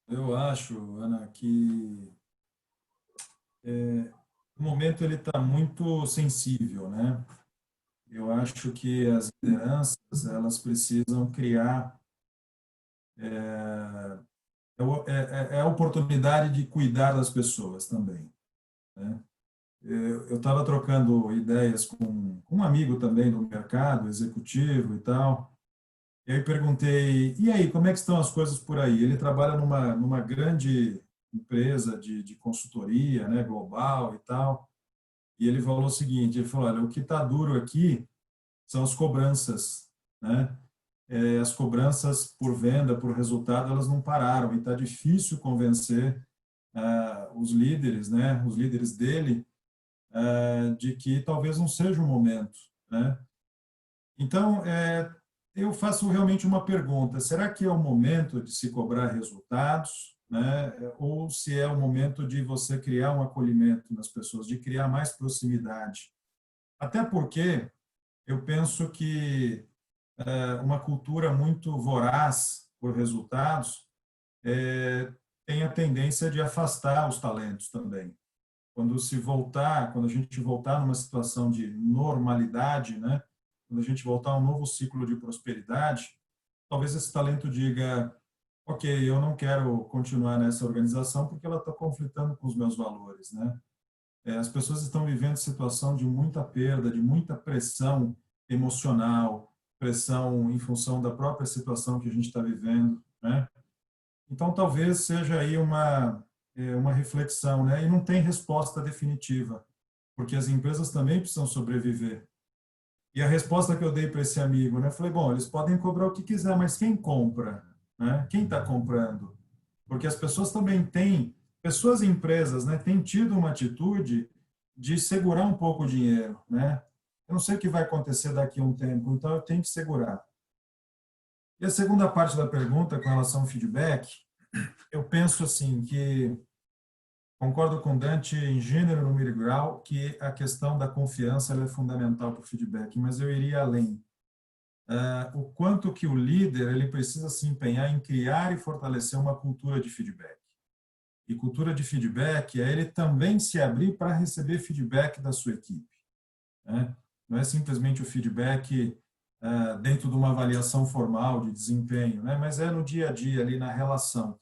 Eu acho, Ana, que o momento ele está muito sensível, né? Eu acho que as lideranças elas precisam criar a oportunidade de cuidar das pessoas também, né? Eu estava trocando ideias com um amigo também do mercado, executivo e tal, e aí perguntei, e aí, como é que estão as coisas por aí? Ele trabalha numa grande empresa de consultoria, né, global e tal, e ele falou o seguinte, ele falou, olha, o que está duro aqui são as cobranças, né? As cobranças por venda, por resultado, elas não pararam, e está difícil convencer os líderes, né, os líderes dele, de que talvez não seja o momento, né? Então, eu faço realmente uma pergunta, será que é o momento de se cobrar resultados, né? Ou se é o momento de você criar um acolhimento nas pessoas, de criar mais proximidade? Até porque eu penso que uma cultura muito voraz por resultados tem a tendência de afastar os talentos também. Quando a gente voltar numa situação de normalidade, né? Quando a gente voltar a um novo ciclo de prosperidade, talvez esse talento diga, ok, eu não quero continuar nessa organização porque ela está conflitando com os meus valores, né? As pessoas estão vivendo situação de muita perda, de muita pressão emocional, pressão em função da própria situação que a gente está vivendo, né? Então, talvez seja aí uma reflexão, né? E não tem resposta definitiva, porque as empresas também precisam sobreviver. E a resposta que eu dei para esse amigo, né? Falei, bom, eles podem cobrar o que quiser, mas quem compra, né? Quem está comprando? Porque as pessoas também têm, pessoas e empresas, né, têm tido uma atitude de segurar um pouco o dinheiro, né? Eu não sei o que vai acontecer daqui a um tempo, então eu tenho que segurar. E a segunda parte da pergunta, com relação ao feedback, eu penso assim que concordo com Dante em gênero, número e grau, que a questão da confiança ela é fundamental para o feedback, mas eu iria além. O quanto que o líder ele precisa se empenhar em criar e fortalecer uma cultura de feedback. E cultura de feedback é ele também se abrir para receber feedback da sua equipe, né? Não é simplesmente o feedback dentro de uma avaliação formal de desempenho, né? Mas é no dia a dia, ali na relação.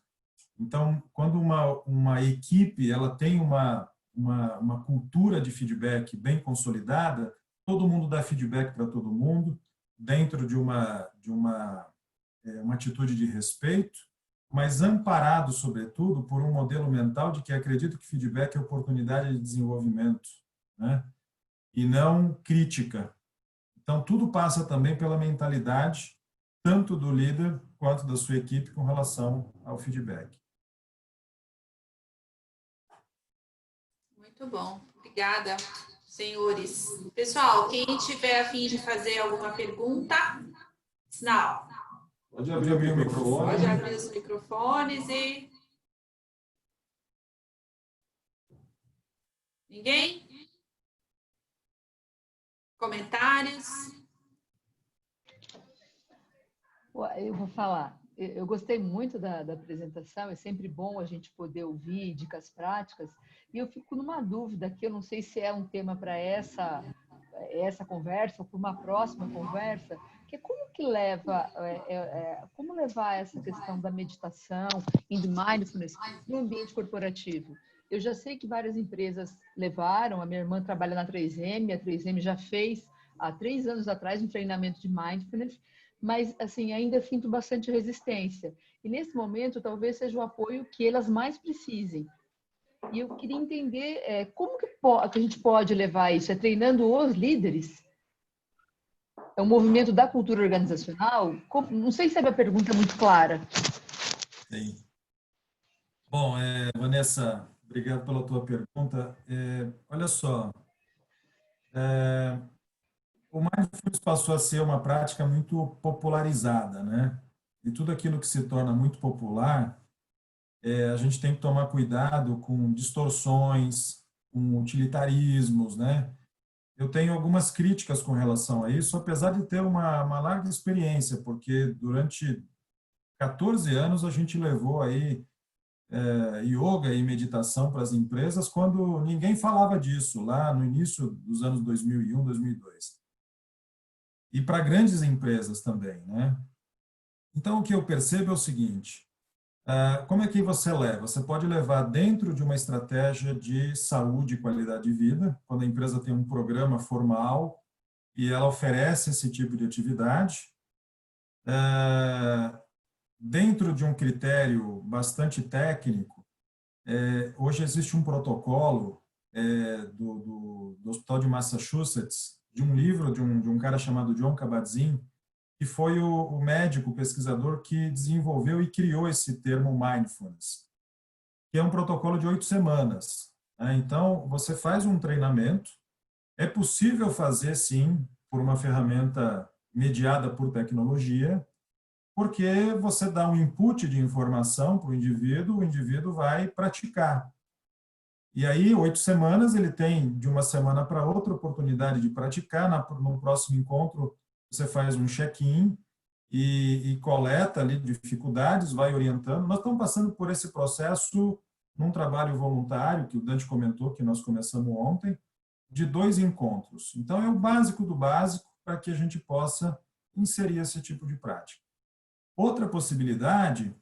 Então, quando uma equipe ela tem uma cultura de feedback bem consolidada, todo mundo dá feedback para todo mundo, dentro de uma atitude de respeito, mas amparado, sobretudo, por um modelo mental de que acredito que feedback é oportunidade de desenvolvimento, né? E não crítica. Então, tudo passa também pela mentalidade, tanto do líder quanto da sua equipe com relação ao feedback. Muito bom. Obrigada, senhores. Pessoal, quem tiver a fim de fazer alguma pergunta, sinal. Pode abrir o microfone. Pode abrir os microfones e... Ninguém? Comentários? Eu vou falar. Eu gostei muito da apresentação, é sempre bom a gente poder ouvir dicas práticas, e eu fico numa dúvida que eu não sei se é um tema para essa conversa ou para uma próxima conversa, que é como levar essa questão da meditação e do mindfulness no ambiente corporativo. Eu já sei que várias empresas levaram, a minha irmã trabalha na 3M, a 3M já fez há 3 anos atrás um treinamento de mindfulness, mas assim ainda sinto bastante resistência. E nesse momento talvez seja o apoio que elas mais precisem. E eu queria entender como que a gente pode levar isso? É treinando os líderes? É um movimento da cultura organizacional? Não sei se a minha pergunta é muito clara. Sim. Bom, Vanessa, obrigado pela tua pergunta. Olha só, o mindfulness passou a ser uma prática muito popularizada, né? E tudo aquilo que se torna muito popular, a gente tem que tomar cuidado com distorções, com utilitarismos, né? Eu tenho algumas críticas com relação a isso, apesar de ter uma larga experiência, porque durante 14 anos a gente levou aí yoga e meditação para as empresas quando ninguém falava disso, lá no início dos anos 2001, 2002. E para grandes empresas também, né? Então, o que eu percebo é o seguinte, como é que você leva? Você pode levar dentro de uma estratégia de saúde e qualidade de vida, quando a empresa tem um programa formal e ela oferece esse tipo de atividade, dentro de um critério bastante técnico. Hoje existe um protocolo do Hospital de Massachusetts, de um livro de um cara chamado John Kabat-Zinn, que foi o médico, o pesquisador que desenvolveu e criou esse termo mindfulness, que é um protocolo de 8 semanas. Então, você faz um treinamento, é possível fazer, sim, por uma ferramenta mediada por tecnologia, porque você dá um input de informação para o indivíduo vai praticar. E aí, 8 semanas, ele tem, de uma semana para outra, oportunidade de praticar. No próximo encontro, você faz um check-in e coleta ali dificuldades, vai orientando. Nós estamos passando por esse processo num trabalho voluntário, que o Dante comentou, que nós começamos ontem, de 2 encontros. Então, é o básico do básico para que a gente possa inserir esse tipo de prática. Outra possibilidade,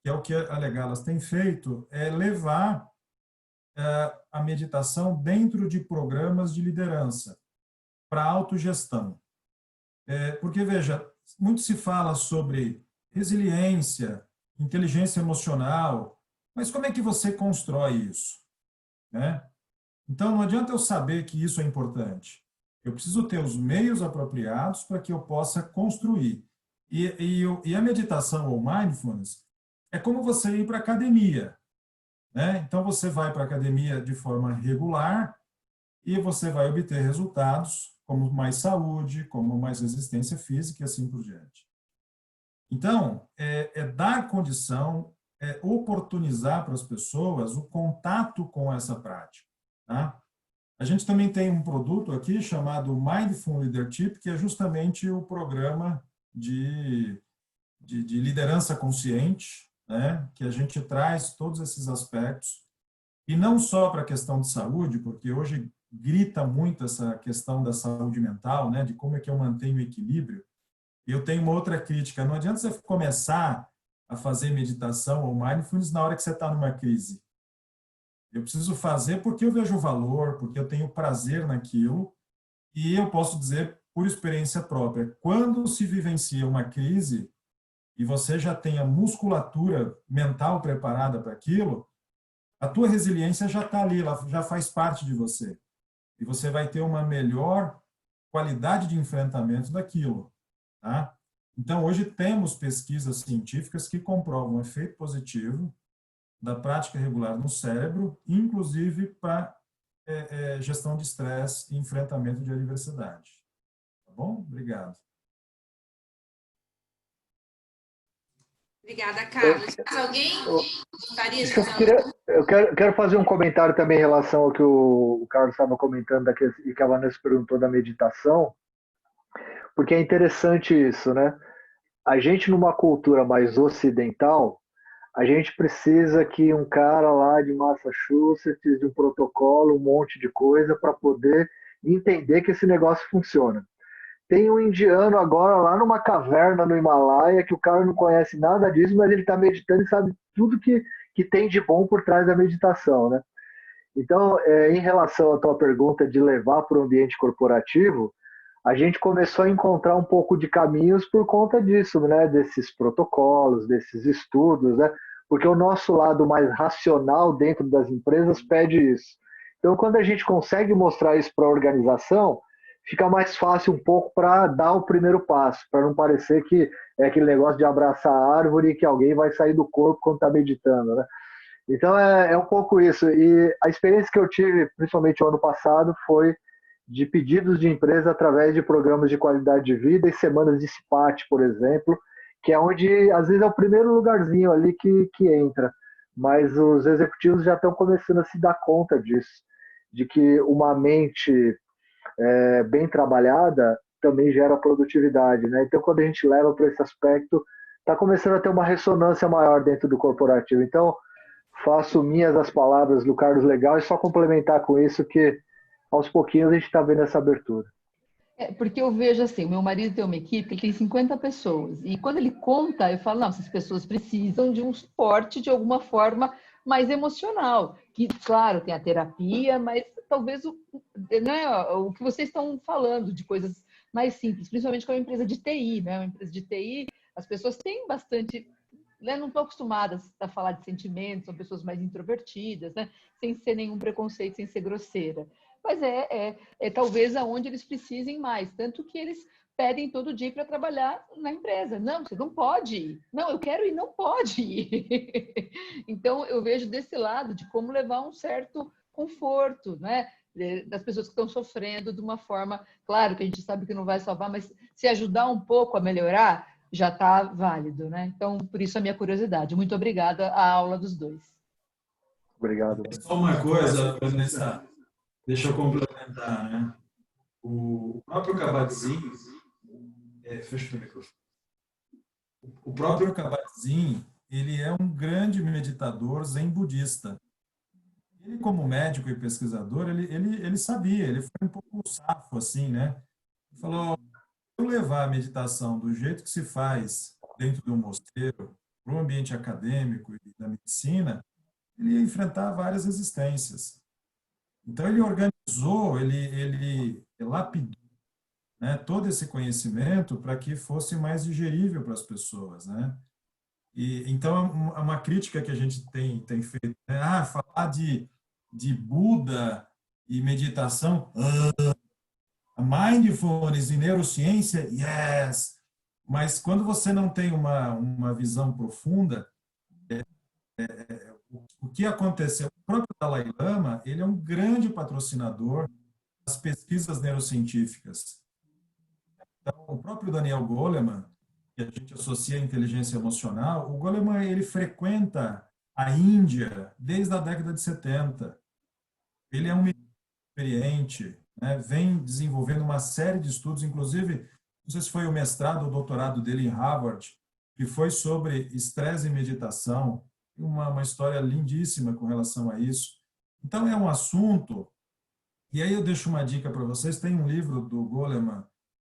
que é o que a Legalas tem feito, é levar a meditação dentro de programas de liderança, para autogestão. Porque, veja, muito se fala sobre resiliência, inteligência emocional, mas como é que você constrói isso, né? Então, não adianta eu saber que isso é importante. Eu preciso ter os meios apropriados para que eu possa construir. E a meditação ou mindfulness é como você ir para a academia, né? Então, você vai para a academia de forma regular e você vai obter resultados como mais saúde, como mais resistência física e assim por diante. Então, dar condição, oportunizar para as pessoas o contato com essa prática, tá? A gente também tem um produto aqui chamado Mindful Leadership, que é justamente o programa de liderança consciente, né? Que a gente traz todos esses aspectos, e não só para a questão de saúde, porque hoje grita muito essa questão da saúde mental, né? De como é que eu mantenho o equilíbrio. E eu tenho uma outra crítica, não adianta você começar a fazer meditação ou mindfulness na hora que você está numa crise. Eu preciso fazer porque eu vejo o valor, porque eu tenho prazer naquilo, e eu posso dizer, por experiência própria, quando se vivencia uma crise e você já tem a musculatura mental preparada para aquilo, a tua resiliência já está ali, ela já faz parte de você. E você vai ter uma melhor qualidade de enfrentamento daquilo, tá? Então, hoje temos pesquisas científicas que comprovam o efeito positivo da prática regular no cérebro, inclusive para gestão de estresse e enfrentamento de adversidade. Tá bom? Obrigado. Obrigada, Carlos. Mais alguém gostaria de eu quero fazer um comentário também em relação ao que o Carlos estava comentando e que a Vanessa perguntou da meditação, porque é interessante isso, né? A gente, numa cultura mais ocidental, a gente precisa que um cara lá de Massachusetts, de um protocolo, um monte de coisa para poder entender que esse negócio funciona. Tem um indiano agora lá numa caverna no Himalaia que o cara não conhece nada disso, mas ele está meditando e sabe tudo que tem de bom por trás da meditação, né? Então, em relação à tua pergunta de levar para o ambiente corporativo, a gente começou a encontrar um pouco de caminhos por conta disso, né? Desses protocolos, desses estudos, né? Porque o nosso lado mais racional dentro das empresas pede isso. Então, quando a gente consegue mostrar isso para a organização, fica mais fácil um pouco para dar o primeiro passo, para não parecer que é aquele negócio de abraçar a árvore e que alguém vai sair do corpo quando está meditando, né? Então, é um pouco isso. E a experiência que eu tive, principalmente o ano passado, foi de pedidos de empresa através de programas de qualidade de vida e semanas de SPAT, por exemplo, que é onde, às vezes, é o primeiro lugarzinho ali que entra. Mas os executivos já estão começando a se dar conta disso, de que uma mente bem trabalhada também gera produtividade, né? Então, quando a gente leva para esse aspecto, está começando a ter uma ressonância maior dentro do corporativo. Então, faço minhas as palavras do Carlos Legal e só complementar com isso que aos pouquinhos a gente está vendo essa abertura. Porque eu vejo assim, o meu marido tem uma equipe, ele tem 50 pessoas, e quando ele conta, eu falo, não, essas pessoas precisam de um suporte de alguma forma mais emocional, que, claro, tem a terapia, mas talvez né, o que vocês estão falando de coisas mais simples, principalmente com a empresa de TI, né? Uma empresa de TI, as pessoas têm bastante, né, não estão acostumadas a falar de sentimentos, são pessoas mais introvertidas, né? Sem ser nenhum preconceito, sem ser grosseira. Mas é talvez aonde eles precisem mais, tanto que eles pedem todo dia para trabalhar na empresa. Não, você não pode ir. Não, eu quero ir, não pode ir. Então, eu vejo desse lado de como levar um certo conforto, né? Das pessoas que estão sofrendo de uma forma, claro que a gente sabe que não vai salvar, mas se ajudar um pouco a melhorar, já está válido, né? Então, por isso a minha curiosidade. Muito obrigada à aula dos dois. Obrigado. Só uma coisa, Vanessa. Deixa eu complementar, né? O próprio Kabat-Zinn, fecha o microfone. O próprio Kabat-Zinn, ele é um grande meditador zen budista. Ele, como médico e pesquisador, ele sabia, ele foi um pouco safo, assim, né? Ele falou, se eu levar a meditação do jeito que se faz dentro de um mosteiro, para o ambiente acadêmico e da medicina, ele ia enfrentar várias resistências. Então, ele organizou, ele lapidou, né, todo esse conhecimento para que fosse mais digerível para as pessoas, né? E então é uma crítica que a gente tem feito, né? Falar de Buda e meditação, mindfulness e neurociência, yes. Mas quando você não tem uma visão profunda, o que aconteceu? O próprio Dalai Lama, ele é um grande patrocinador das pesquisas neurocientíficas. Então, o próprio Daniel Goleman, que a gente associa à inteligência emocional, o Goleman, ele frequenta a Índia desde a década de 70. Ele é um experiente, né? Vem desenvolvendo uma série de estudos, inclusive, não sei se foi o mestrado ou doutorado dele em Harvard, que foi sobre estresse e meditação, uma história lindíssima com relação a isso. Então, é um assunto, e aí eu deixo uma dica para vocês, tem um livro do Goleman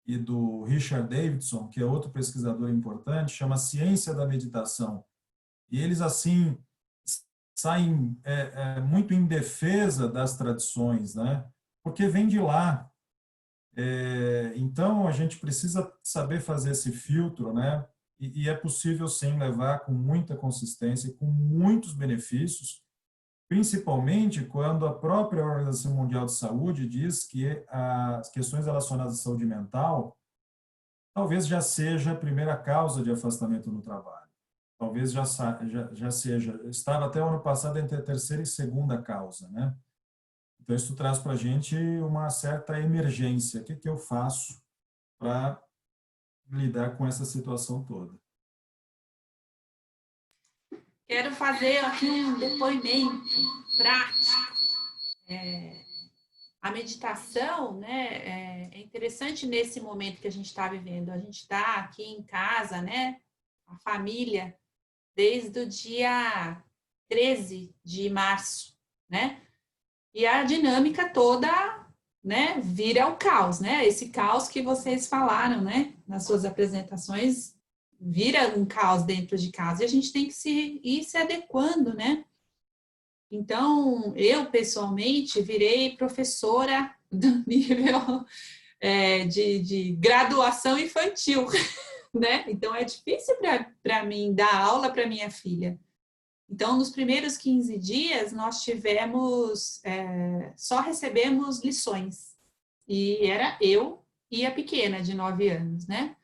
e do Richard Davidson, que é outro pesquisador importante, chama Ciência da Meditação. E eles, assim, saem muito em defesa das tradições, né? Porque vem de lá. Então, a gente precisa saber fazer esse filtro, né? E é possível, sim, levar com muita consistência e com muitos benefícios, principalmente quando a própria Organização Mundial de Saúde diz que as questões relacionadas à saúde mental talvez já seja a primeira causa de afastamento no trabalho. Talvez já seja, estava até o ano passado entre a terceira e segunda causa, né? Então, isso traz para a gente uma certa emergência. O que eu faço para lidar com essa situação toda? Quero fazer aqui um depoimento prático. A meditação, né, é interessante nesse momento que a gente está vivendo. A gente está aqui em casa, né, a família, desde o dia 13 de março, né? E a dinâmica toda, né, vira o caos, né? Esse caos que vocês falaram, né, nas suas apresentações, vira um caos dentro de casa e a gente tem que ir se adequando, né? Então, eu, pessoalmente, virei professora do nível de graduação infantil, né? Então, é difícil para mim dar aula para minha filha. Então, nos primeiros 15 dias, nós tivemos, só recebemos lições. E era eu e a pequena, de 9 anos, né?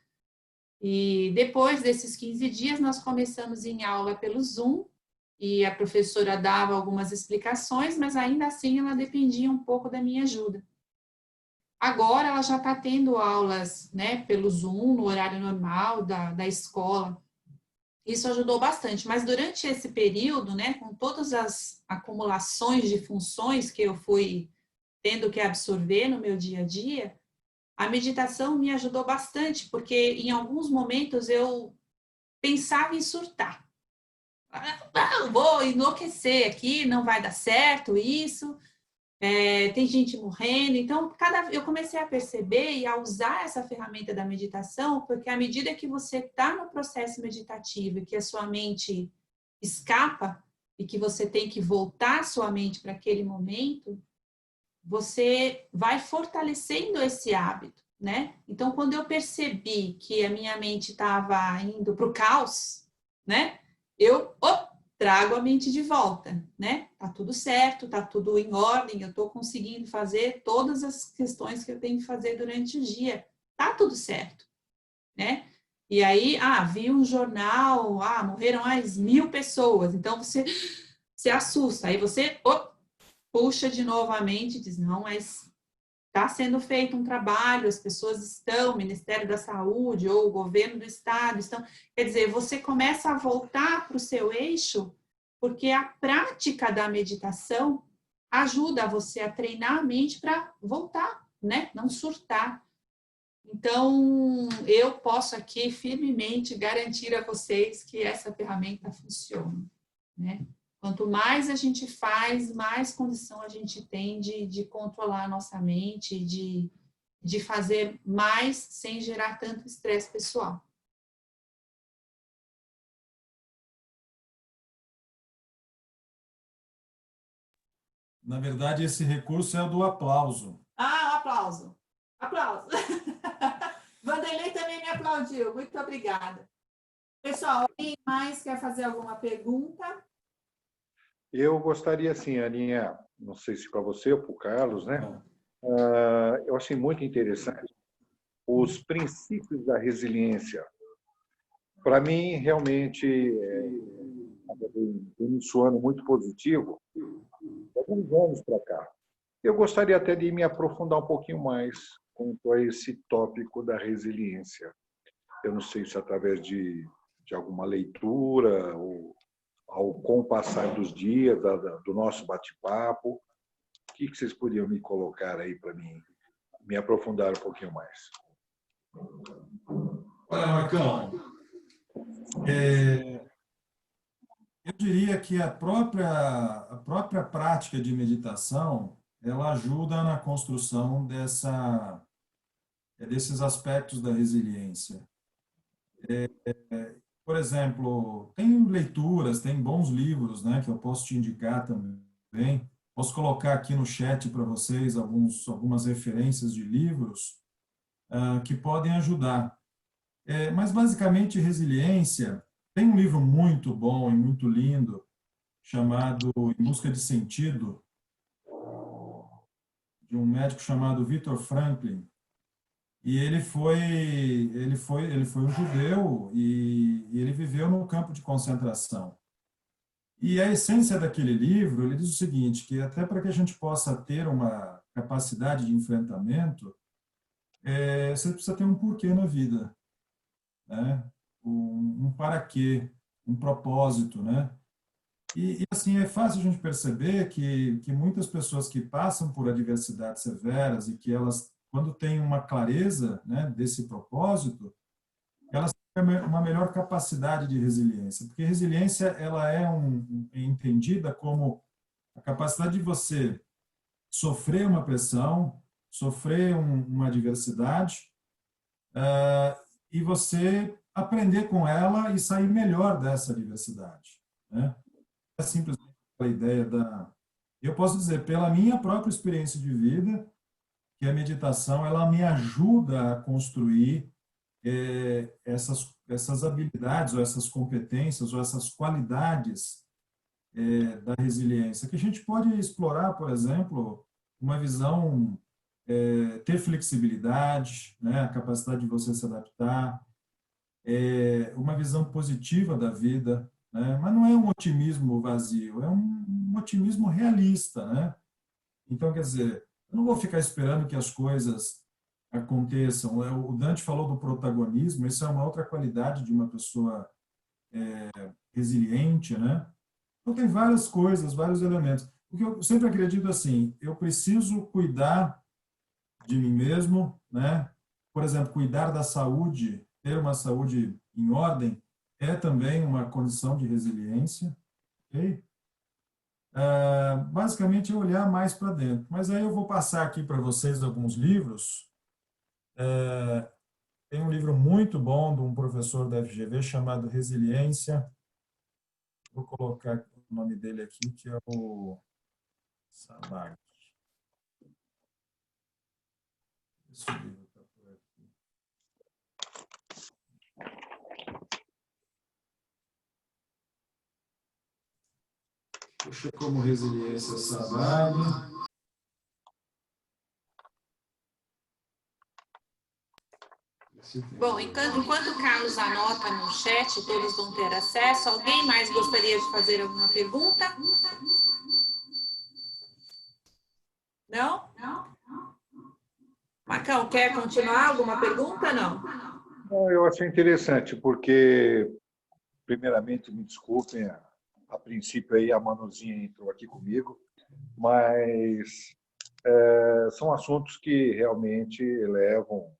E depois desses 15 dias, nós começamos em aula pelo Zoom, e a professora dava algumas explicações, mas ainda assim ela dependia um pouco da minha ajuda. Agora ela já está tendo aulas, né, pelo Zoom, no horário normal da escola. Isso ajudou bastante, mas durante esse período, né, com todas as acumulações de funções que eu fui tendo que absorver no meu dia a dia, a meditação me ajudou bastante, porque em alguns momentos eu pensava em surtar. Eu vou enlouquecer aqui, não vai dar certo isso, tem gente morrendo. Então, eu comecei a perceber e a usar essa ferramenta da meditação, porque à medida que você está no processo meditativo e que a sua mente escapa e que você tem que voltar sua mente para aquele momento, você vai fortalecendo esse hábito, né? Então, quando eu percebi que a minha mente estava indo para o caos, né? Eu trago a mente de volta, né? Tá tudo certo, tá tudo em ordem, eu estou conseguindo fazer todas as questões que eu tenho que fazer durante o dia, tá tudo certo, né? E aí, vi um jornal, morreram mais 1.000 pessoas, então você se assusta, aí você puxa de novo a mente e diz, não, mas está sendo feito um trabalho, as pessoas estão, o Ministério da Saúde ou o governo do estado estão, quer dizer, você começa a voltar para o seu eixo, porque a prática da meditação ajuda você a treinar a mente para voltar, né? Não surtar. Então, eu posso aqui firmemente garantir a vocês que essa ferramenta funciona, né? Quanto mais a gente faz, mais condição a gente tem de controlar a nossa mente, de fazer mais sem gerar tanto estresse pessoal. Na verdade, esse recurso é o do aplauso. O aplauso. Aplausos. Vanderlei também me aplaudiu. Muito obrigada. Pessoal, alguém mais quer fazer alguma pergunta? Eu gostaria, assim, Aninha, não sei se para você ou para o Carlos, né? Eu achei muito interessante os princípios da resiliência. Para mim, realmente, início do ano muito positivo, alguns anos para cá. Eu gostaria até de me aprofundar um pouquinho mais quanto a esse tópico da resiliência. Eu não sei se através de alguma leitura ou com o passar dos dias, do nosso bate-papo, o que vocês podiam me colocar aí para mim me aprofundar um pouquinho mais? Olha, Marcão, eu diria que a própria prática de meditação, ela ajuda na construção desses aspectos da resiliência. Por exemplo, tem leituras, tem bons livros, né, que eu posso te indicar também. Posso colocar aqui no chat para vocês algumas referências de livros que podem ajudar. Mas, basicamente, resiliência, tem um livro muito bom e muito lindo, chamado Em Busca de Sentido, de um médico chamado Viktor Frankl. E ele foi um judeu e ele viveu no campo de concentração. E a essência daquele livro, ele diz o seguinte, que até para que a gente possa ter uma capacidade de enfrentamento, você precisa ter um porquê na vida, né? Um para quê, um propósito, né? E assim, é fácil a gente perceber que muitas pessoas que passam por adversidades severas e que elas, quando têm uma clareza, né, desse propósito, elas têm uma melhor capacidade de resiliência. Porque resiliência, ela é entendida como a capacidade de você sofrer uma pressão, sofrer uma adversidade, e você aprender com ela e sair melhor dessa adversidade, né? É simplesmente a ideia eu posso dizer, pela minha própria experiência de vida, que a meditação, ela me ajuda a construir essas habilidades, ou essas competências, ou essas qualidades da resiliência, que a gente pode explorar, por exemplo, uma visão, ter flexibilidade, né, a capacidade de você se adaptar, uma visão positiva da vida, né? Mas não é um otimismo vazio, é um otimismo realista, né? Então, quer dizer, eu não vou ficar esperando que as coisas aconteçam. O Dante falou do protagonismo, isso é uma outra qualidade de uma pessoa resiliente, né? Então, tem várias coisas, vários elementos. Porque eu sempre acredito assim, eu preciso cuidar de mim mesmo, né? Por exemplo, cuidar da saúde, ter uma saúde em ordem, é também uma condição de resiliência, ok? Basicamente, é olhar mais para dentro. Mas aí eu vou passar aqui para vocês alguns livros. Tem um livro muito bom de um professor da FGV chamado Resiliência. Vou colocar o nome dele aqui, que é o Sabag. Esse livro está por aqui. Puxa, como resiliência, Sabag. Bom, enquanto o Carlos anota no chat, todos vão ter acesso. Alguém mais gostaria de fazer alguma pergunta? Não? Marcão, quer continuar alguma pergunta? Não. Eu achei interessante, porque, primeiramente, me desculpem, a princípio aí a Manuzinha entrou aqui comigo, mas são assuntos que realmente levam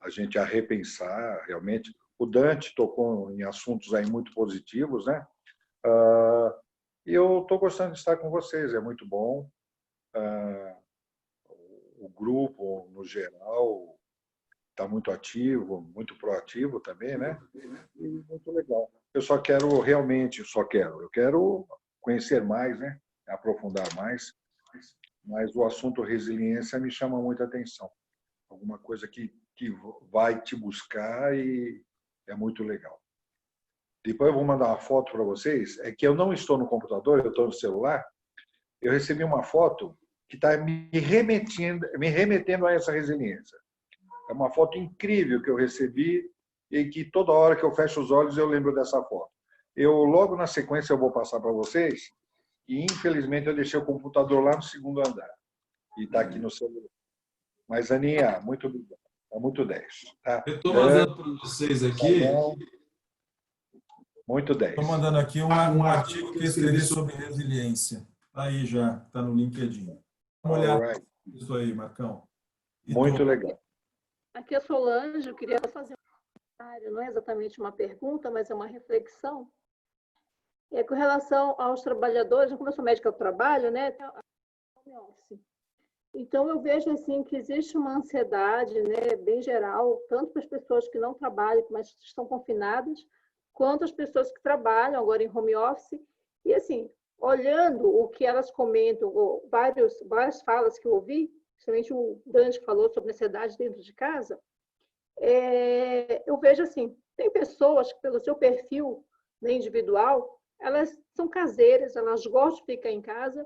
a gente a repensar, realmente. O Dante tocou em assuntos aí muito positivos, né? E eu estou gostando de estar com vocês, é muito bom. O grupo, no geral, está muito ativo, muito proativo também, né? E muito legal. Eu só quero realmente, eu quero conhecer mais, né? Aprofundar mais, mas o assunto resiliência me chama muita atenção. alguma coisa que vai te buscar e é muito legal. Depois eu vou mandar uma foto para vocês, é que eu não estou no computador, eu estou no celular. Eu recebi uma foto que está me remetendo a essa resiliência. É uma foto incrível que eu recebi e que toda hora que eu fecho os olhos eu lembro dessa foto. Logo na sequência eu vou passar para vocês e infelizmente eu deixei o computador lá no segundo andar e está aqui no celular. Mas, Aninha, muito obrigado. É muito 10. Tá? Eu estou mandando para vocês aqui. Muito 10. Estou mandando aqui um artigo que eu escrevi sobre resiliência. Aí já, está no LinkedIn. Dá uma olhada nisso aí, Marcão. Muito legal. Aqui é Solange, eu queria fazer um comentário, não é exatamente uma pergunta, mas é uma reflexão. Com relação aos trabalhadores, como eu sou médica do trabalho, né, home office. Então, eu vejo assim, que existe uma ansiedade, né, bem geral, tanto para as pessoas que não trabalham, mas estão confinadas, quanto as pessoas que trabalham agora em home office. E, assim, olhando o que elas comentam, várias falas que eu ouvi, principalmente o Dante falou sobre ansiedade dentro de casa, eu vejo assim, tem pessoas que, pelo seu perfil, né, individual, elas são caseiras, elas gostam de ficar em casa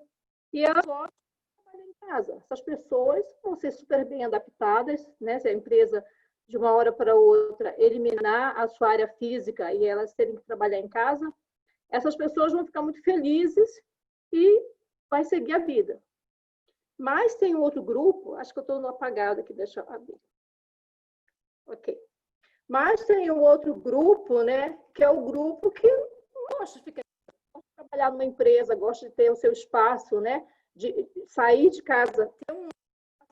e elas gostam de trabalhar em casa. Essas pessoas vão ser super bem adaptadas, né? Se a empresa, de uma hora para outra, eliminar a sua área física e elas terem que trabalhar em casa, essas pessoas vão ficar muito felizes e vai seguir a vida. Mas tem um outro grupo, acho que eu estou no apagado aqui, deixa eu abrir. Ok. Mas tem um outro grupo, né, que é o grupo que gosta de trabalhar numa empresa, gosta de ter o seu espaço, né, de sair de casa, ter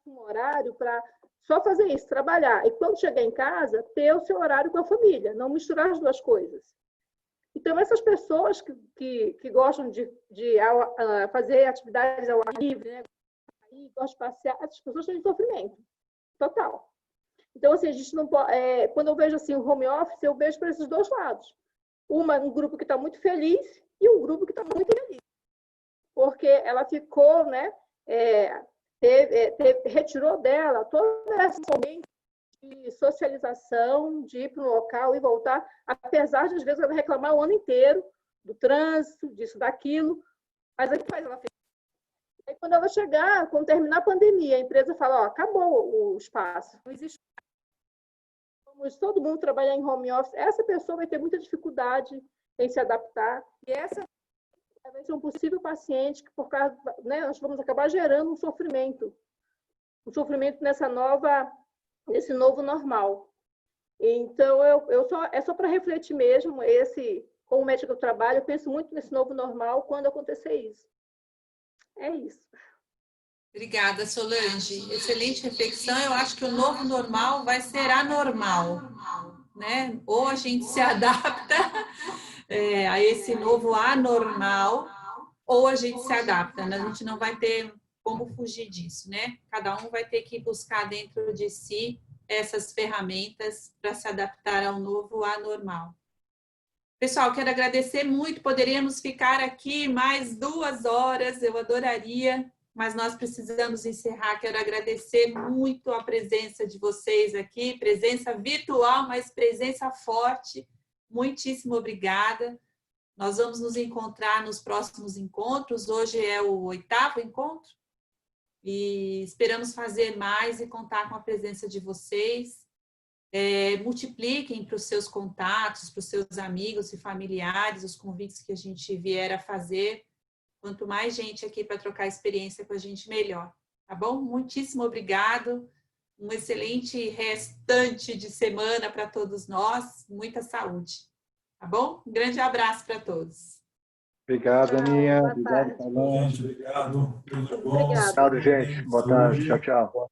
um horário para só fazer isso, trabalhar. E quando chegar em casa, ter o seu horário com a família, não misturar as duas coisas. Então, essas pessoas que gostam de fazer atividades ao ar livre, né, gostam de passear, essas pessoas têm sofrimento total. Então, assim, a gente não pode, quando eu vejo assim, o home office, eu vejo para esses dois lados. Um grupo que está muito feliz e um grupo que está muito infeliz. Porque ela ficou, né, retirou dela todo esse momento de socialização, de ir para um local e voltar, apesar de, às vezes, ela reclamar o ano inteiro do trânsito, disso, daquilo, mas aí faz ela feliz. Aí, quando ela chegar, quando terminar a pandemia, a empresa fala, acabou o espaço, não existe. Vamos todo mundo trabalhar em home office, essa pessoa vai ter muita dificuldade em se adaptar, e essa vai ser um possível paciente que, por causa, né, nós vamos acabar gerando um sofrimento nesse novo normal. Então, é só para refletir mesmo, como médico do trabalho, eu penso muito nesse novo normal quando acontecer isso. É isso. Obrigada, Solange. Excelente reflexão. Eu acho que o novo normal vai ser anormal, né? Ou a gente se adapta a esse novo anormal, ou a gente se adapta, né? A gente não vai ter como fugir disso, né? Cada um vai ter que buscar dentro de si essas ferramentas para se adaptar ao novo anormal. Pessoal, quero agradecer muito. Poderíamos ficar aqui mais 2 horas, eu adoraria, mas nós precisamos encerrar. Quero agradecer muito a presença de vocês aqui, presença virtual, mas presença forte. Muitíssimo obrigada. Nós vamos nos encontrar nos próximos encontros. Hoje é o 8º encontro e esperamos fazer mais e contar com a presença de vocês. Multipliquem para os seus contatos, para os seus amigos e familiares, os convites que a gente vier a fazer. Quanto mais gente aqui para trocar experiência com a gente, melhor. Tá bom? Muitíssimo obrigado. Um excelente restante de semana para todos nós. Muita saúde. Tá bom? Um grande abraço para todos. Obrigado, Aninha. Obrigado, Solange. Gente, obrigado. Tudo bom. Obrigada. Obrigado, gente. Boa tarde. Tchau, tchau.